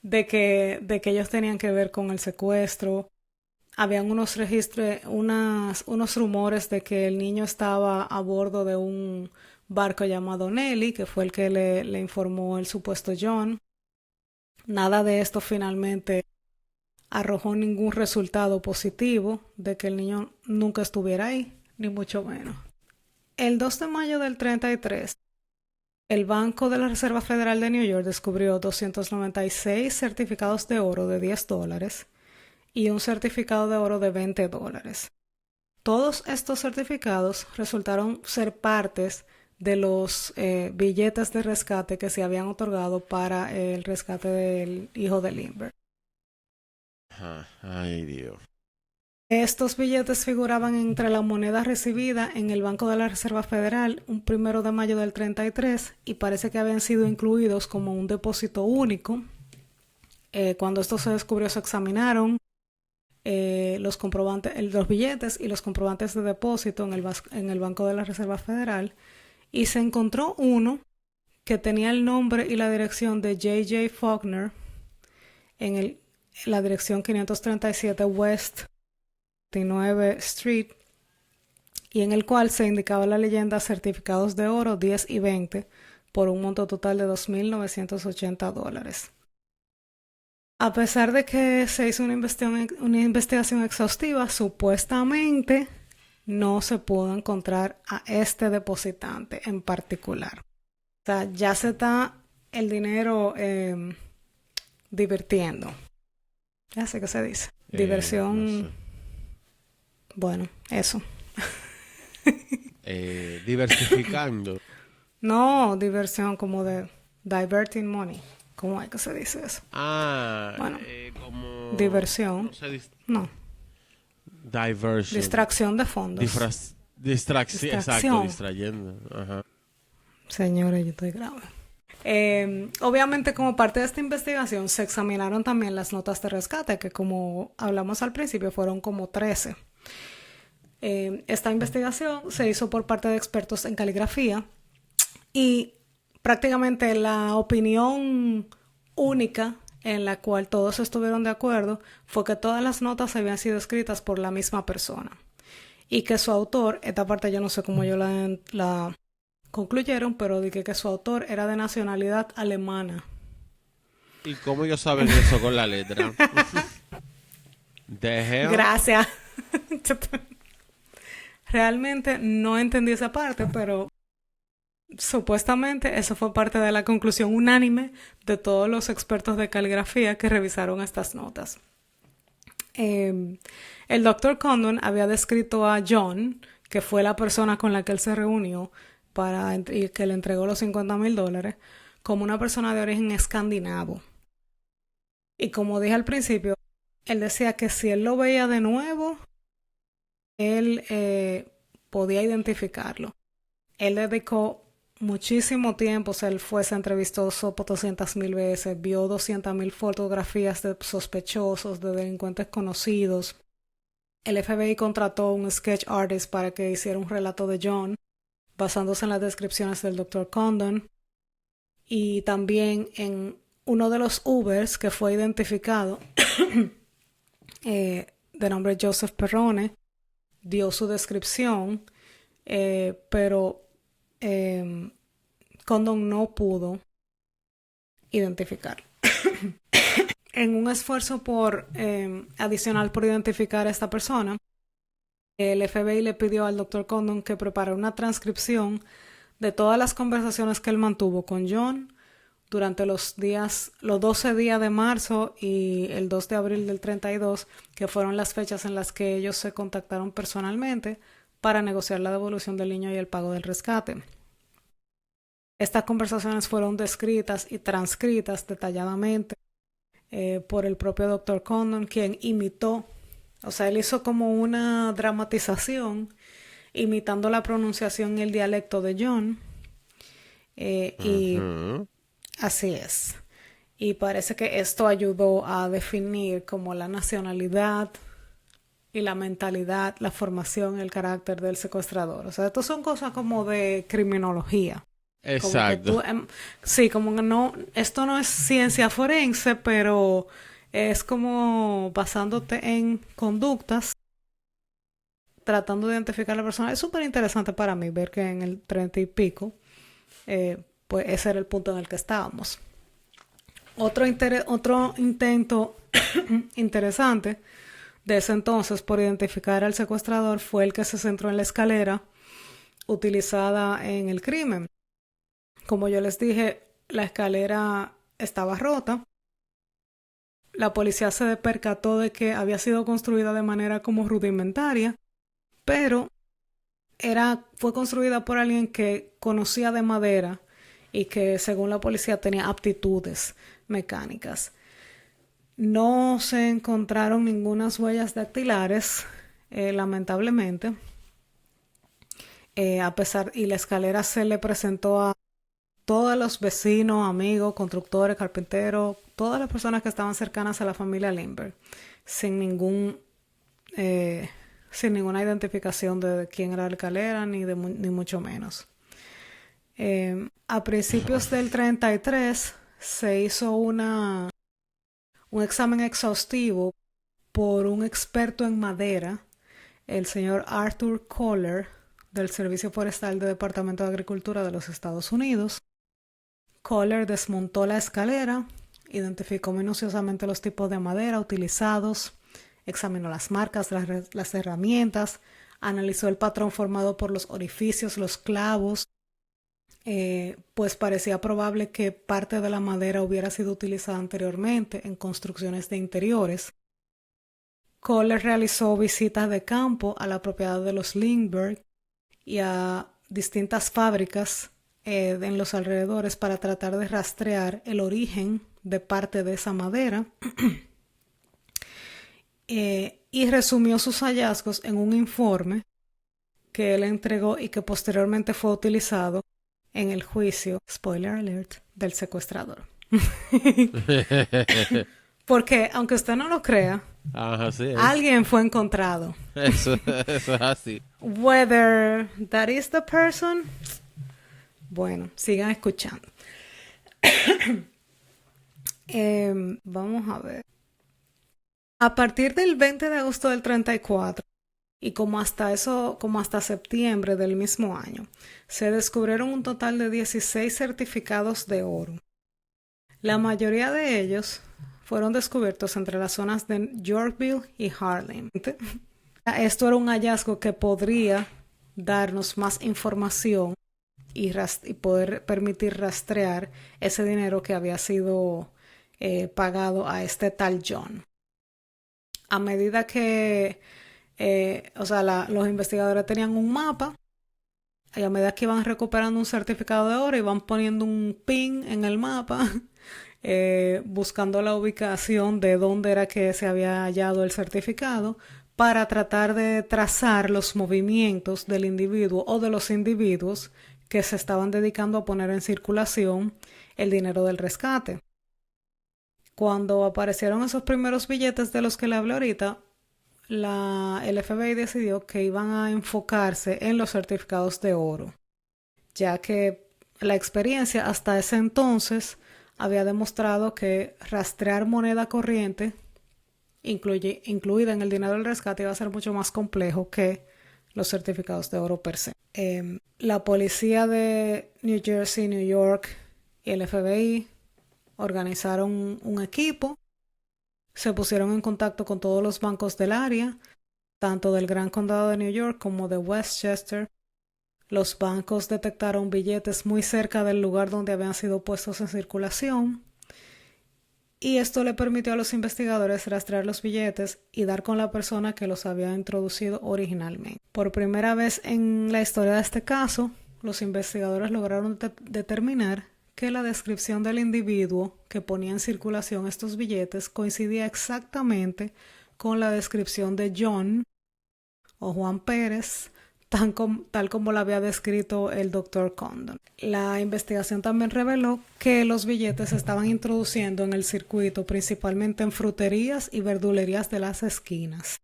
[SPEAKER 1] de que ellos tenían que ver con el secuestro. Habían unos rumores de que el niño estaba a bordo de un barco llamado Nelly, que fue el que le informó el supuesto John. Nada de esto finalmente arrojó ningún resultado positivo de que el niño nunca estuviera ahí, ni mucho menos. El 2 de mayo del 33, el Banco de la Reserva Federal de New York descubrió 296 certificados de oro de $10 y un certificado de oro de $20. Todos estos certificados resultaron ser partes de los billetes de rescate que se habían otorgado para el rescate del hijo de Lindbergh.
[SPEAKER 2] Ay, Dios.
[SPEAKER 1] Estos billetes figuraban entre la moneda recibida en el Banco de la Reserva Federal un 1 de mayo del 33 y parece que habían sido incluidos como un depósito único. Cuando esto se descubrió, se examinaron los billetes y los comprobantes de depósito en el Banco de la Reserva Federal y se encontró uno que tenía el nombre y la dirección de J.J. Faulkner en la dirección 537 West 29 Street y en el cual se indicaba la leyenda certificados de oro 10 y 20 por un monto total de $2,980. A pesar de que se hizo una investigación exhaustiva, supuestamente no se pudo encontrar a este depositante en particular. O sea, ya se está el dinero divirtiendo. Ya sé qué se dice. Diversión.
[SPEAKER 2] No sé.
[SPEAKER 1] Bueno, eso.
[SPEAKER 2] Diversificando.
[SPEAKER 1] No, diversión como de diverting money. ¿Cómo es que se dice eso?
[SPEAKER 2] Bueno, como...
[SPEAKER 1] Diversión. No.
[SPEAKER 2] Diversion.
[SPEAKER 1] Distracción de fondos.
[SPEAKER 2] Distracción. Exacto, distrayendo. Ajá.
[SPEAKER 1] Señores, yo estoy grave. Obviamente, como parte de esta investigación, se examinaron también las notas de rescate, que como hablamos al principio, fueron como 13. Esta investigación se hizo por parte de expertos en caligrafía y prácticamente la opinión única en la cual todos estuvieron de acuerdo fue que todas las notas habían sido escritas por la misma persona y que su autor, esta parte yo no sé cómo yo la concluyeron, pero dije que su autor era de nacionalidad alemana.
[SPEAKER 2] ¿Y cómo ellos saben eso con la letra?
[SPEAKER 1] Gracias. Realmente no entendí esa parte, pero supuestamente eso fue parte de la conclusión unánime de todos los expertos de caligrafía que revisaron estas notas. El Dr. Condon había descrito a John, que fue la persona con la que él se reunió y que le entregó los $50,000, como una persona de origen escandinavo. Y como dije al principio, él decía que si él lo veía de nuevo, él podía identificarlo. Él dedicó muchísimo tiempo, o sea, él se entrevistó 200,000 veces, vio 200,000 fotografías de sospechosos, de delincuentes conocidos. El FBI contrató un sketch artist para que hiciera un relato de John, basándose en las descripciones del Dr. Condon. Y también en uno de los Ubers que fue identificado, de nombre Joseph Perrone, dio su descripción, pero Condon no pudo identificarlo. En un esfuerzo adicional por identificar a esta persona, el FBI le pidió al Dr. Condon que preparara una transcripción de todas las conversaciones que él mantuvo con John, durante los 12 días de marzo y el 2 de abril del 32, que fueron las fechas en las que ellos se contactaron personalmente para negociar la devolución del niño y el pago del rescate. Estas conversaciones fueron descritas y transcritas detalladamente por el propio Dr. Condon, quien imitó, o sea, él hizo como una dramatización imitando la pronunciación y el dialecto de John. Y así es. Y parece que esto ayudó a definir como la nacionalidad y la mentalidad, la formación y el carácter del secuestrador. O sea, esto son cosas como de criminología.
[SPEAKER 2] Exacto.
[SPEAKER 1] Sí, como que no, esto no es ciencia forense, pero es como basándote en conductas, tratando de identificar a la persona. Es súper interesante para mí ver que en el 30 y pico, pues ese era el punto en el que estábamos. Otro intento interesante de ese entonces por identificar al secuestrador fue el que se centró en la escalera utilizada en el crimen. Como yo les dije, la escalera estaba rota. La policía se percató de que había sido construida de manera como rudimentaria, pero fue construida por alguien que conocía de madera y que, según la policía, tenía aptitudes mecánicas. No se encontraron ninguna huellas dactilares, lamentablemente. Y la escalera se le presentó a todos los vecinos, amigos, constructores, carpinteros, todas las personas que estaban cercanas a la familia Lindbergh, sin ninguna identificación de quién era la escalera, ni mucho menos. A principios del 33 se hizo un examen exhaustivo por un experto en madera, el señor Arthur Kohler, del Servicio Forestal del Departamento de Agricultura de los Estados Unidos. Kohler desmontó la escalera, identificó minuciosamente los tipos de madera utilizados, examinó las marcas, las herramientas, analizó el patrón formado por los orificios, los clavos, pues parecía probable que parte de la madera hubiera sido utilizada anteriormente en construcciones de interiores. Kohler realizó visitas de campo a la propiedad de los Lindbergh y a distintas fábricas en los alrededores para tratar de rastrear el origen de parte de esa madera y resumió sus hallazgos en un informe que él entregó y que posteriormente fue utilizado en el juicio, spoiler alert, del secuestrador. Porque, aunque usted no lo crea,
[SPEAKER 2] Así es.
[SPEAKER 1] alguien fue encontrado.
[SPEAKER 2] Eso es así.
[SPEAKER 1] Whether that is the person, bueno, sigan escuchando. Vamos a ver. A partir del 20 de agosto del 34 y como hasta septiembre del mismo año, se descubrieron un total de 16 certificados de oro. La mayoría de ellos fueron descubiertos entre las zonas de Yorkville y Harlem. Esto era un hallazgo que podría darnos más información y poder permitir rastrear ese dinero que había sido pagado a este tal John. A medida que los investigadores tenían un mapa, y a medida que iban recuperando un certificado de oro, iban poniendo un pin en el mapa, buscando la ubicación de dónde era que se había hallado el certificado, para tratar de trazar los movimientos del individuo o de los individuos que se estaban dedicando a poner en circulación el dinero del rescate. Cuando aparecieron esos primeros billetes de los que le hablé ahorita, el FBI decidió que iban a enfocarse en los certificados de oro, ya que la experiencia hasta ese entonces había demostrado que rastrear moneda corriente, incluida en el dinero del rescate, iba a ser mucho más complejo que los certificados de oro per se. La policía de New Jersey, New York y el FBI organizaron un equipo, se pusieron en contacto con todos los bancos del área, tanto del Gran Condado de New York como de Westchester, Los bancos detectaron billetes muy cerca del lugar donde habían sido puestos en circulación y esto le permitió a los investigadores rastrear los billetes y dar con la persona que los había introducido originalmente. Por primera vez en la historia de este caso, los investigadores lograron determinar que la descripción del individuo que ponía en circulación estos billetes coincidía exactamente con la descripción de John o Juan Pérez, tal como lo había descrito el Dr. Condon. La investigación también reveló que los billetes se estaban introduciendo en el circuito principalmente en fruterías y verdulerías de las esquinas.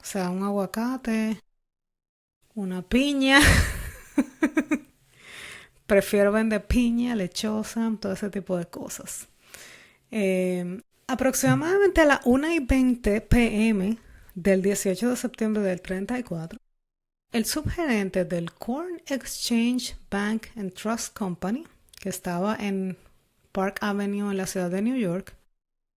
[SPEAKER 1] O sea, un aguacate, una piña. Prefiero vender piña, lechosa, todo ese tipo de cosas. Aproximadamente a las 1:20 p.m. del 18 de septiembre del 34, el subgerente del Corn Exchange Bank and Trust Company, que estaba en Park Avenue en la ciudad de New York,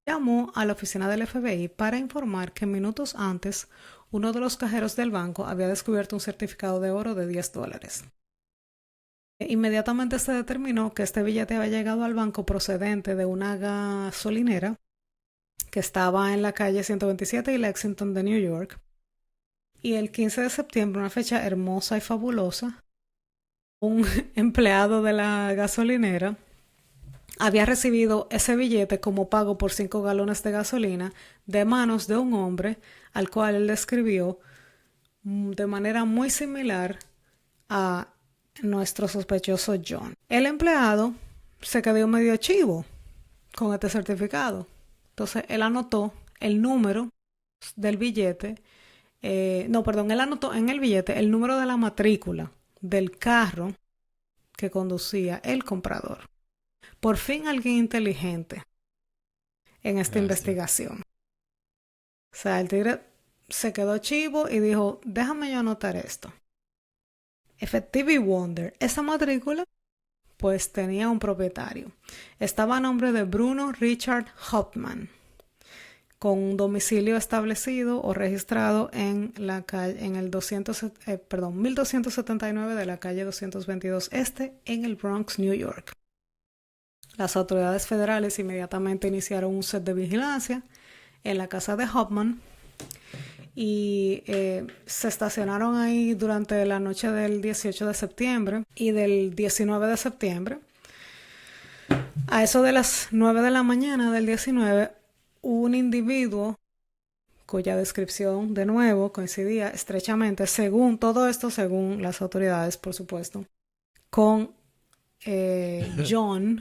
[SPEAKER 1] llamó a la oficina del FBI para informar que minutos antes uno de los cajeros del banco había descubierto un certificado de oro de $10. Inmediatamente se determinó que este billete había llegado al banco procedente de una gasolinera que estaba en la calle 127 y Lexington de New York. Y el 15 de septiembre, una fecha hermosa y fabulosa, un empleado de la gasolinera había recibido ese billete como pago por 5 galones de gasolina de manos de un hombre al cual él describió de manera muy similar a nuestro sospechoso John. El empleado se quedó medio chivo con este certificado. Entonces él anotó el número del billete. Él anotó en el billete el número de la matrícula del carro que conducía el comprador. Por fin alguien inteligente en esta investigación. O sea, el tigre se quedó chivo y dijo, déjame yo anotar esto. Effective Wonder, esa matrícula pues tenía un propietario. Estaba a nombre de Bruno Richard Hauptmann, con un domicilio establecido o registrado en la calle, en el 1279 de la calle 222 Este en el Bronx, New York. Las autoridades federales inmediatamente iniciaron un set de vigilancia en la casa de Hauptmann y se estacionaron ahí durante la noche del 18 de septiembre y del 19 de septiembre. A eso de las 9 de la mañana del 19, un individuo cuya descripción de nuevo coincidía estrechamente, según todo esto, según las autoridades, por supuesto, con John.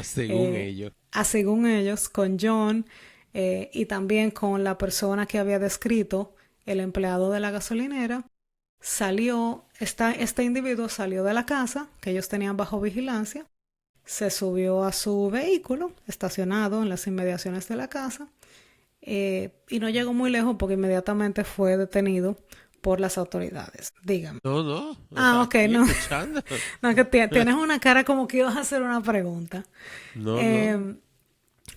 [SPEAKER 1] Según ellos, con John y también con la persona que había descrito el empleado de la gasolinera. Este individuo salió de la casa que ellos tenían bajo vigilancia, se subió a su vehículo estacionado en las inmediaciones de la casa y no llegó muy lejos porque inmediatamente fue detenido por las autoridades. Dígame.
[SPEAKER 2] No.
[SPEAKER 1] Ok, no. No, que tienes una cara como que ibas a hacer una pregunta.
[SPEAKER 2] No.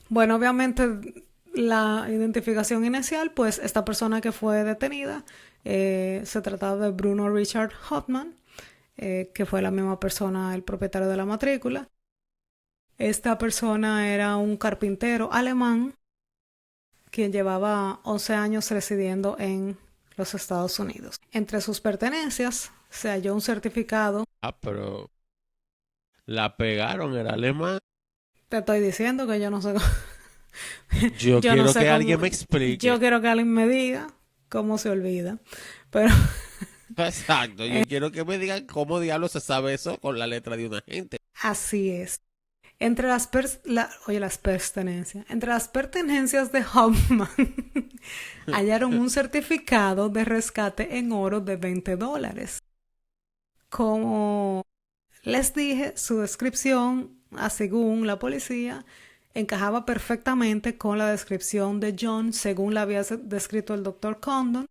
[SPEAKER 1] Bueno, obviamente la identificación inicial, pues esta persona que fue detenida se trataba de Bruno Richard Hauptmann, que fue la misma persona, el propietario de la matrícula. Esta persona era un carpintero alemán quien llevaba 11 años residiendo en los Estados Unidos. Entre sus pertenencias se halló un certificado.
[SPEAKER 2] Pero la pegaron, era alemán.
[SPEAKER 1] Te estoy diciendo que yo no sé.
[SPEAKER 2] Yo quiero
[SPEAKER 1] no sé
[SPEAKER 2] que
[SPEAKER 1] cómo,
[SPEAKER 2] alguien me explique.
[SPEAKER 1] Yo quiero que alguien me diga cómo se olvida. Pero
[SPEAKER 2] exacto, yo quiero que me digan cómo diablos se sabe eso con la letra de una gente.
[SPEAKER 1] Así es. Entre las pertenencias. Entre las pertenencias de Hauptmann hallaron un certificado de rescate en oro de $20. Como les dije, su descripción, según la policía, encajaba perfectamente con la descripción de John, según la había descrito el Dr. Condon.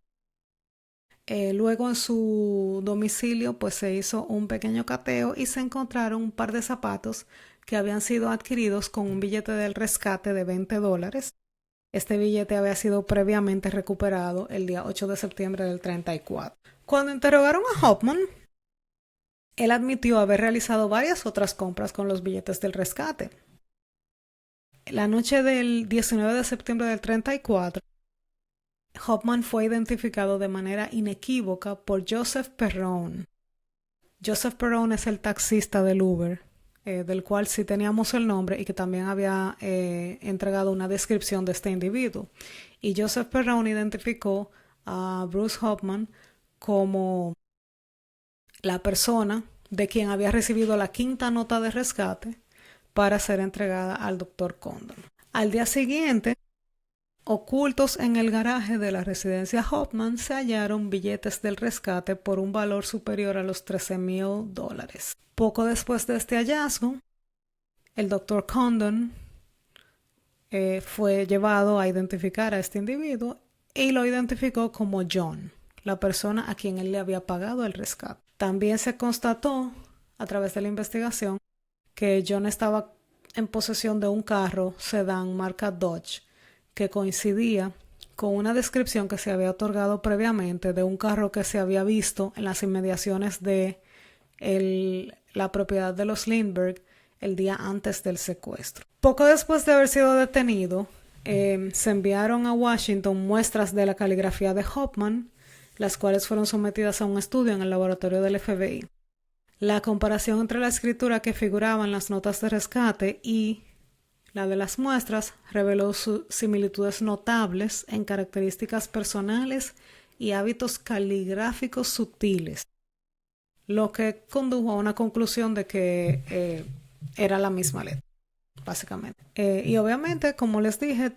[SPEAKER 1] Luego en su domicilio pues se hizo un pequeño cateo y se encontraron un par de zapatos que habían sido adquiridos con un billete del rescate de $20. Este billete había sido previamente recuperado el día 8 de septiembre del 34. Cuando interrogaron a Hauptmann, Él admitió haber realizado varias otras compras con los billetes del rescate. La noche del 19 de septiembre del 34, Hoffman fue identificado de manera inequívoca por Joseph Perrone. Joseph Perrone es el taxista del Uber, del cual sí teníamos el nombre y que también había entregado una descripción de este individuo. Y Joseph Perrone identificó a Bruce Hoffman como la persona de quien había recibido la quinta nota de rescate para ser entregada al Dr. Condon. Al día siguiente, ocultos en el garaje de la residencia Hoffman, se hallaron billetes del rescate por un valor superior a los $13,000. Poco después de este hallazgo, el Dr. Condon fue llevado a identificar a este individuo y lo identificó como John, la persona a quien él le había pagado el rescate. También se constató, a través de la investigación, que John estaba en posesión de un carro sedán marca Dodge, que coincidía con una descripción que se había otorgado previamente de un carro que se había visto en las inmediaciones de la propiedad de los Lindbergh el día antes del secuestro. Poco después de haber sido detenido, se enviaron a Washington muestras de la caligrafía de Hoffman, las cuales fueron sometidas a un estudio en el laboratorio del FBI. La comparación entre la escritura que figuraba en las notas de rescate y la de las muestras reveló similitudes notables en características personales y hábitos caligráficos sutiles, lo que condujo a una conclusión de que era la misma letra, básicamente. Y obviamente, como les dije,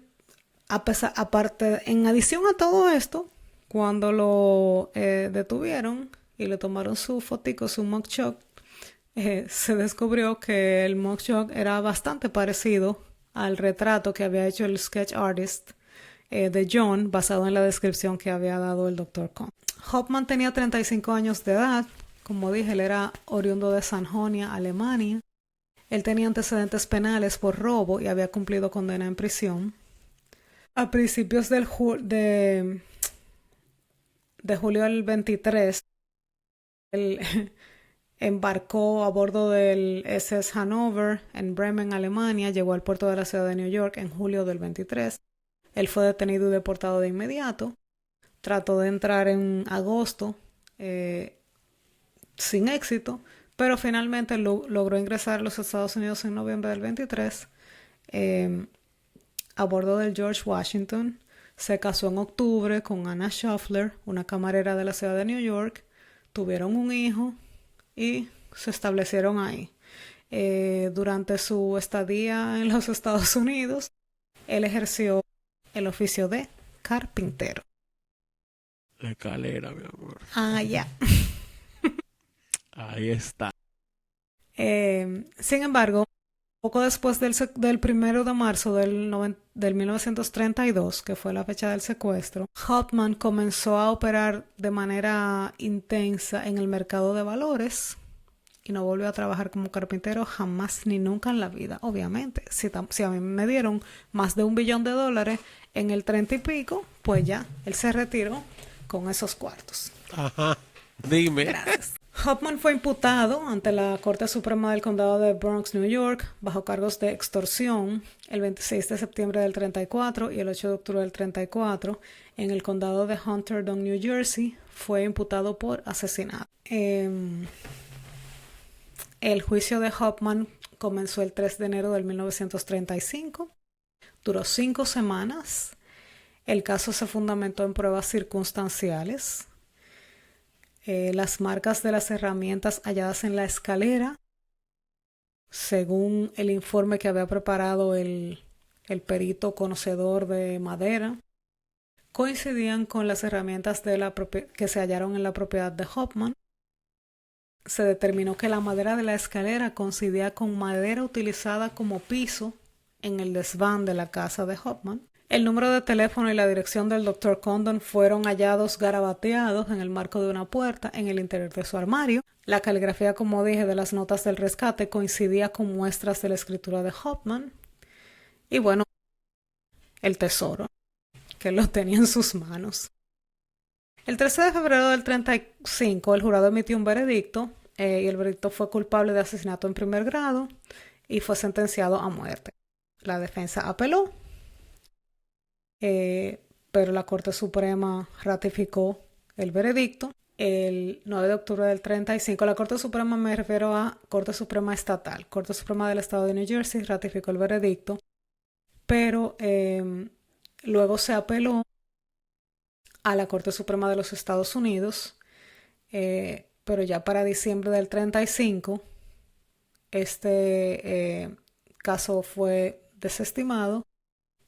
[SPEAKER 1] en adición a todo esto, cuando lo detuvieron y le tomaron su fotico, su mugshot, se descubrió que el mugshot era bastante parecido al retrato que había hecho el sketch artist de John, basado en la descripción que había dado el Dr. Condon. Hoffman tenía 35 años de edad. Como dije, él era oriundo de Sajonia, Alemania. Él tenía antecedentes penales por robo y había cumplido condena en prisión. A principios de julio del 23, él embarcó a bordo del SS Hannover en Bremen, Alemania. Llegó al puerto de la ciudad de New York en julio del 23. Él fue detenido y deportado de inmediato. Trató de entrar en agosto sin éxito, pero finalmente logró ingresar a los Estados Unidos en noviembre del 23 a bordo del George Washington. Se casó en octubre con Anna Shuffler, una camarera de la ciudad de New York. Tuvieron un hijo y se establecieron ahí. Durante su estadía en los Estados Unidos, él ejerció el oficio de carpintero.
[SPEAKER 2] Escalera, mi amor.
[SPEAKER 1] Ah, ya.
[SPEAKER 2] Ahí está.
[SPEAKER 1] Sin embargo, poco después del 1 de marzo del 1932, que fue la fecha del secuestro, Hoffman comenzó a operar de manera intensa en el mercado de valores y no volvió a trabajar como carpintero jamás ni nunca en la vida. Obviamente, si a mí me dieron más de $1 billón en el 30 y pico, pues ya, él se retiró con esos cuartos.
[SPEAKER 2] Ajá, dime.
[SPEAKER 1] Gracias. Hoffman fue imputado ante la Corte Suprema del Condado de Bronx, New York, bajo cargos de extorsión el 26 de septiembre del 34 y el 8 de octubre del 34. En el condado de Hunterdon, New Jersey, fue imputado por asesinato. El juicio de Hoffman comenzó el 3 de enero del 1935. Duró 5 semanas. El caso se fundamentó en pruebas circunstanciales. Las marcas de las herramientas halladas en la escalera, según el informe que había preparado el perito conocedor de madera, coincidían con las herramientas que se hallaron en la propiedad de Hoffman. Se determinó que la madera de la escalera coincidía con madera utilizada como piso en el desván de la casa de Hoffman. El número de teléfono y la dirección del Dr. Condon fueron hallados garabateados en el marco de una puerta en el interior de su armario. La caligrafía, como dije, de las notas del rescate coincidía con muestras de la escritura de Hoffman. Y bueno, el tesoro, que lo tenía en sus manos. El 13 de febrero del 35, el jurado emitió un veredicto y el veredicto fue culpable de asesinato en primer grado y fue sentenciado a muerte. La defensa apeló, pero la Corte Suprema ratificó el veredicto el 9 de octubre del 35. La Corte Suprema, me refiero a Corte Suprema Estatal. Corte Suprema del Estado de New Jersey ratificó el veredicto, pero luego se apeló a la Corte Suprema de los Estados Unidos, pero ya para diciembre del 35 este caso fue desestimado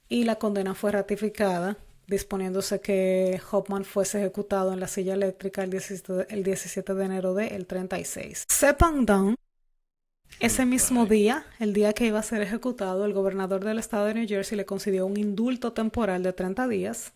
[SPEAKER 1] y la condena fue ratificada, disponiéndose que Hoffman fuese ejecutado en la silla eléctrica el 17 de enero del 36. Sepan Down, ese mismo día, el día que iba a ser ejecutado, el gobernador del estado de New Jersey le concedió un indulto temporal de 30 días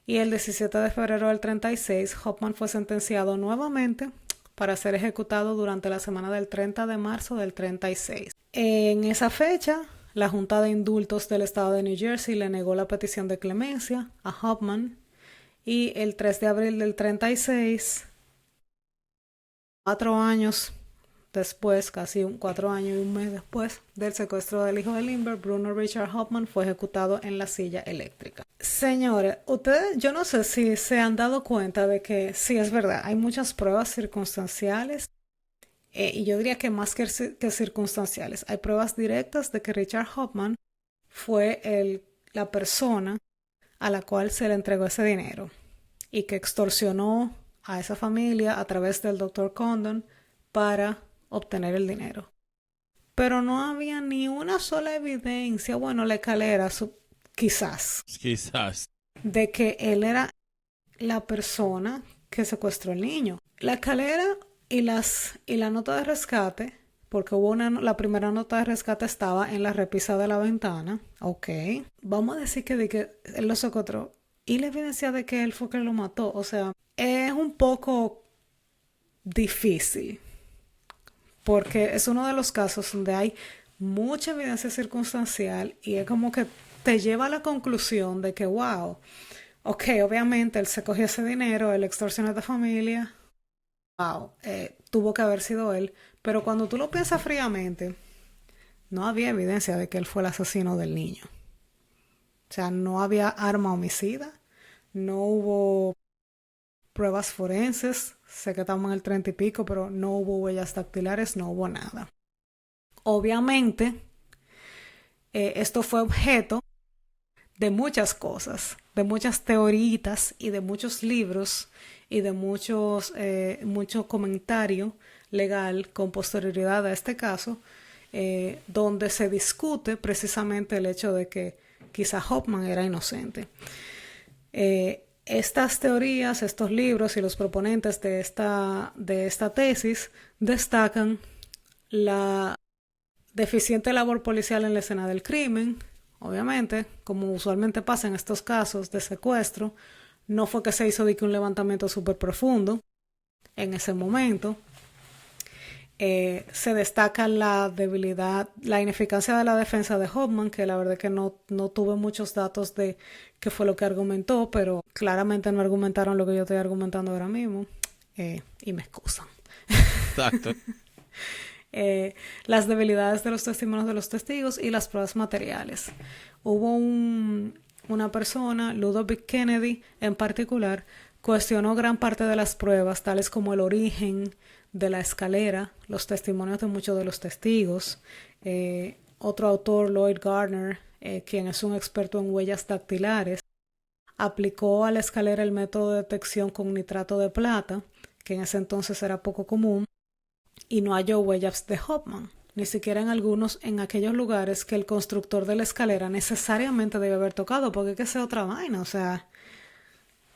[SPEAKER 1] y el 17 de febrero del 36 Hoffman fue sentenciado nuevamente para ser ejecutado durante la semana del 30 de marzo del 36. En esa fecha, la Junta de Indultos del Estado de New Jersey le negó la petición de clemencia a Hoffman y el 3 de abril del 36, 4 años después, casi 4 años y un mes después del secuestro del hijo de Lindbergh, Bruno Richard Hoffman fue ejecutado en la silla eléctrica. Señores, ustedes, yo no sé si se han dado cuenta de que sí, es verdad, hay muchas pruebas circunstanciales. Y yo diría que más que circunstanciales, hay pruebas directas de que Richard Hoffman fue la persona a la cual se le entregó ese dinero y que extorsionó a esa familia a través del Dr. Condon para obtener el dinero. Pero no había ni una sola evidencia, bueno, la escalera, quizás, de que él era la persona que secuestró al niño. La escalera y la nota de rescate, porque la primera nota de rescate estaba en la repisa de la ventana. Ok. Vamos a decir que él lo secuestró. Y la evidencia de que él fue quien lo mató. O sea, es un poco difícil. Porque es uno de los casos donde hay mucha evidencia circunstancial y es como que te lleva a la conclusión de que, wow, ok, obviamente él se cogió ese dinero, él extorsionó a esta familia. Wow, tuvo que haber sido él, pero cuando tú lo piensas fríamente, no había evidencia de que él fue el asesino del niño. O sea, no había arma homicida, no hubo pruebas forenses, sé que estamos en el 30 y pico, pero no hubo huellas dactilares, no hubo nada. Obviamente, esto fue objeto de muchas cosas, de muchas teorías y de muchos libros y de mucho comentario legal con posterioridad a este caso, donde se discute precisamente el hecho de que quizá Hoffman era inocente. Estas teorías, estos libros y los proponentes de esta tesis destacan la deficiente labor policial en la escena del crimen. Obviamente, como usualmente pasa en estos casos de secuestro, no fue que se hizo de que un levantamiento súper profundo en ese momento. Se destaca la debilidad, la ineficacia de la defensa de Hoffman, que la verdad que no tuve muchos datos de qué fue lo que argumentó, pero claramente no argumentaron lo que yo estoy argumentando ahora mismo, y me excusan.
[SPEAKER 2] Exacto.
[SPEAKER 1] Las debilidades de los testimonios de los testigos y las pruebas materiales. Hubo una persona, Ludovic Kennedy en particular, cuestionó gran parte de las pruebas, tales como el origen de la escalera, los testimonios de muchos de los testigos. Otro autor, Lloyd Gardner, quien es un experto en huellas dactilares, aplicó a la escalera el método de detección con nitrato de plata, que en ese entonces era poco común, y no halló huellas de Hoffman, ni siquiera en aquellos lugares que el constructor de la escalera necesariamente debe haber tocado, porque es que sea otra vaina, o sea,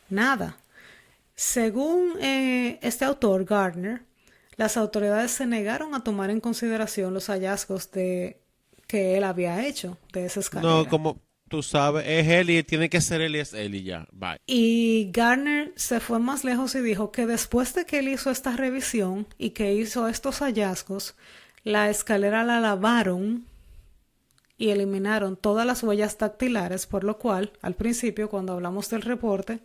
[SPEAKER 1] nada. Según este autor, Gardner, las autoridades se negaron a tomar en consideración los hallazgos que él había hecho de esa escalera.
[SPEAKER 2] No, como tú sabes, es él y tiene que ser él y es él y ya, bye.
[SPEAKER 1] Y Gardner se fue más lejos y dijo que después de que él hizo esta revisión y que hizo estos hallazgos, la escalera la lavaron y eliminaron todas las huellas dactilares, por lo cual, al principio, cuando hablamos del reporte,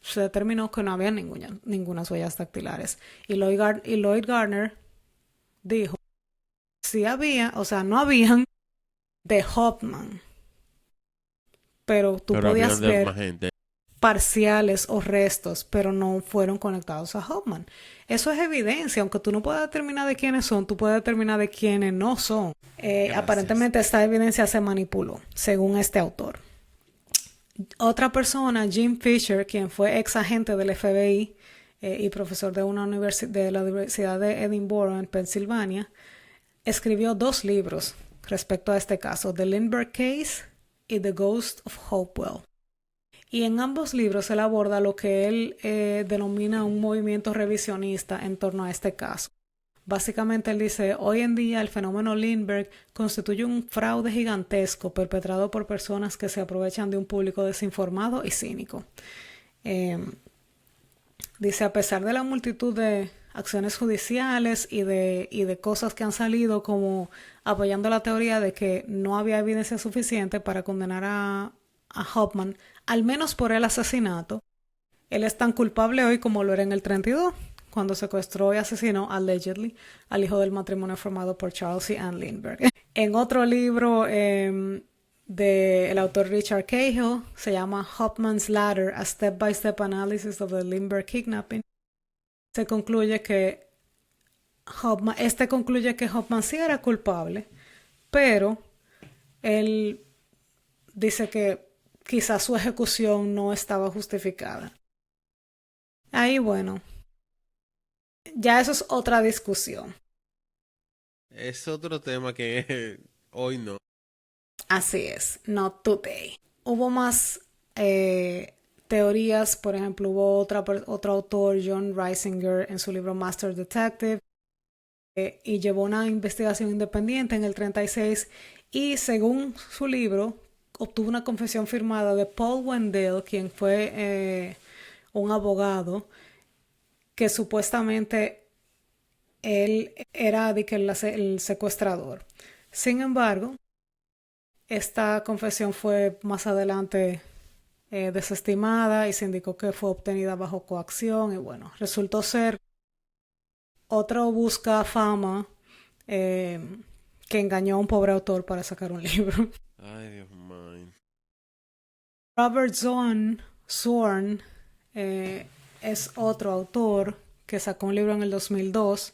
[SPEAKER 1] se determinó que no había ninguna huellas dactilares. Y Lloyd Garner dijo, sí había, o sea, no habían de Hoffman, pero tú
[SPEAKER 2] Pero
[SPEAKER 1] podías
[SPEAKER 2] habían de más
[SPEAKER 1] ver
[SPEAKER 2] gente.
[SPEAKER 1] parciales o restos, pero no fueron conectados a Hoffman. Eso es evidencia, aunque tú no puedas determinar de quiénes son, tú puedes determinar de quiénes no son.
[SPEAKER 2] Gracias.
[SPEAKER 1] Aparentemente esta evidencia se manipuló, según este autor. Otra persona, Jim Fisher, quien fue ex agente del FBI y profesor de la Universidad de Edinburgh en Pensilvania, escribió 2 libros respecto a este caso, The Lindbergh Case y The Ghost of Hopewell. Y en ambos libros él aborda lo que él denomina un movimiento revisionista en torno a este caso. Básicamente él dice, hoy en día el fenómeno Lindbergh constituye un fraude gigantesco perpetrado por personas que se aprovechan de un público desinformado y cínico. Dice, a pesar de la multitud de acciones judiciales y de cosas que han salido como apoyando la teoría de que no había evidencia suficiente para condenar a Hoffman, al menos por el asesinato, él es tan culpable hoy como lo era en el 32, cuando secuestró y asesinó, allegedly, al hijo del matrimonio formado por Charles y Anne Lindbergh. En otro libro del autor Richard Cahill, se llama Hoffman's Ladder, A Step-by-Step Analysis of the Lindbergh Kidnapping, se concluye que Hoffman sí era culpable, pero él dice que quizás su ejecución no estaba justificada. Ahí, bueno, ya eso es otra discusión.
[SPEAKER 2] Es otro tema que hoy no.
[SPEAKER 1] Así es, not today. Hubo más teorías, por ejemplo, hubo otro autor, John Reisinger, en su libro Master Detective, y llevó una investigación independiente en el 36 y según su libro obtuvo una confesión firmada de Paul Wendell, quien fue un abogado que supuestamente él era el secuestrador. Sin embargo, esta confesión fue más adelante desestimada y se indicó que fue obtenida bajo coacción y bueno, resultó ser otro busca fama que engañó a un pobre autor para sacar un libro.
[SPEAKER 2] Ay, Dios mío.
[SPEAKER 1] Robert Zorn es otro autor que sacó un libro en el 2002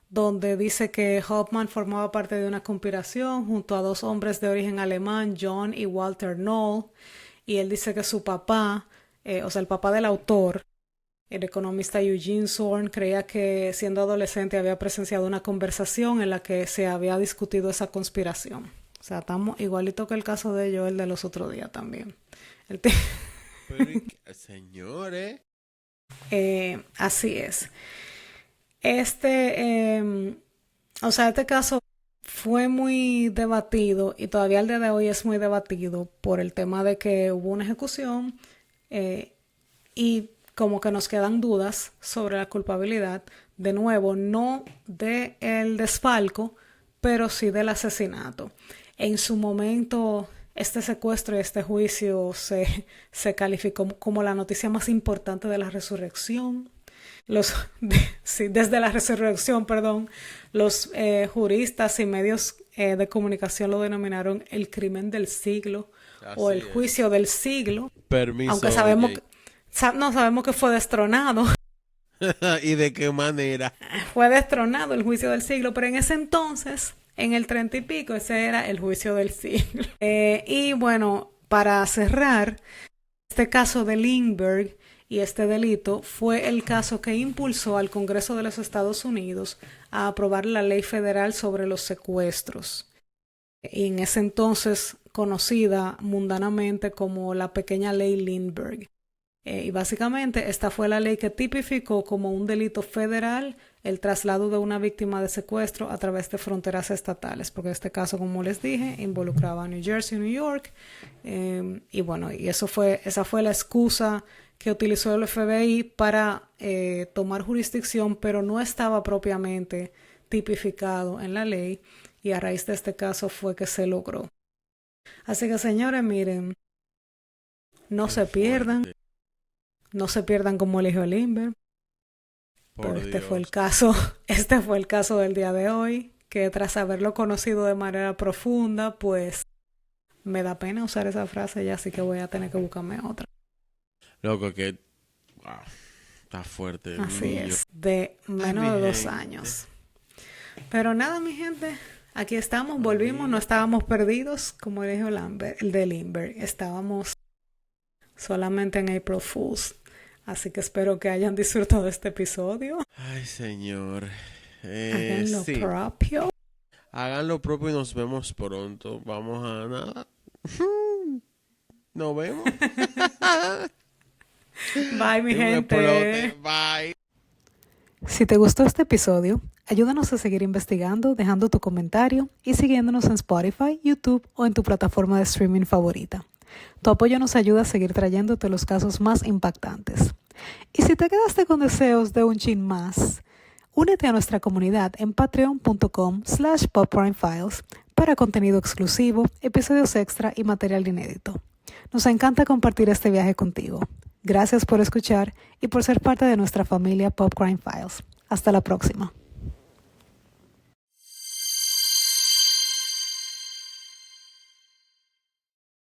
[SPEAKER 1] donde dice que Hoffman formaba parte de una conspiración junto a 2 hombres de origen alemán, John y Walter Knoll, y él dice que su papá, o sea, el papá del autor, el economista Eugene Zorn, creía que siendo adolescente había presenciado una conversación en la que se había discutido esa conspiración. O sea, estamos igualito que el caso de Joel de los otros días también.
[SPEAKER 2] Pero, señores.
[SPEAKER 1] Así es. O sea, este caso fue muy debatido y todavía al día de hoy es muy debatido por el tema de que hubo una ejecución y como que nos quedan dudas sobre la culpabilidad, de nuevo, no del desfalco, pero sí del asesinato. En su momento, este secuestro y este juicio se calificó como la noticia más importante de la resurrección. Desde la resurrección, los juristas y medios de comunicación lo denominaron el crimen del siglo o el juicio del siglo.
[SPEAKER 2] Permiso,
[SPEAKER 1] aunque sabemos que fue destronado.
[SPEAKER 2] ¿Y de qué manera?
[SPEAKER 1] Fue destronado el juicio del siglo, pero en ese entonces, en el 30 y pico, ese era el juicio del siglo. Y bueno, para cerrar, este caso de Lindbergh y este delito fue el caso que impulsó al Congreso de los Estados Unidos a aprobar la ley federal sobre los secuestros. Y en ese entonces conocida mundanamente como la pequeña ley Lindbergh. Y básicamente esta fue la ley que tipificó como un delito federal el traslado de una víctima de secuestro a través de fronteras estatales, porque este caso, como les dije, involucraba a New Jersey y New York. Y bueno, y esa fue la excusa que utilizó el FBI para tomar jurisdicción, pero no estaba propiamente tipificado en la ley, y a raíz de este caso fue que se logró. Así que, señores, miren, no se pierdan No se pierdan cómo eligió Lindbergh.
[SPEAKER 2] Por
[SPEAKER 1] Pero este
[SPEAKER 2] Dios.
[SPEAKER 1] fue el caso, este fue el caso del día de hoy, que tras haberlo conocido de manera profunda, pues me da pena usar esa frase ya, así que voy a tener que buscarme otra.
[SPEAKER 2] Loco, que... Wow, está fuerte.
[SPEAKER 1] Así
[SPEAKER 2] niño.
[SPEAKER 1] es, de menos
[SPEAKER 2] mi
[SPEAKER 1] de 2
[SPEAKER 2] gente.
[SPEAKER 1] años. Pero nada, mi gente, aquí estamos, volvimos, no estábamos perdidos, como dijo Lambert, el de Lindbergh, estábamos solamente en April Fools. Así que espero que hayan disfrutado este episodio.
[SPEAKER 2] Ay, señor.
[SPEAKER 1] Hagan lo
[SPEAKER 2] Sí.
[SPEAKER 1] propio.
[SPEAKER 2] Hagan lo propio y nos vemos pronto. Vamos a nada. Nos vemos.
[SPEAKER 1] Bye, mi
[SPEAKER 2] Un
[SPEAKER 1] gente.
[SPEAKER 2] explote. Bye.
[SPEAKER 1] Si te gustó este episodio, ayúdanos a seguir investigando, dejando tu comentario y siguiéndonos en Spotify, YouTube o en tu plataforma de streaming favorita. Tu apoyo nos ayuda a seguir trayéndote los casos más impactantes. Y si te quedaste con deseos de un chin más, únete a nuestra comunidad en patreon.com/popcornfiles para contenido exclusivo, episodios extra y material inédito. Nos encanta compartir este viaje contigo. Gracias por escuchar y por ser parte de nuestra familia Popcorn Files. Hasta la próxima.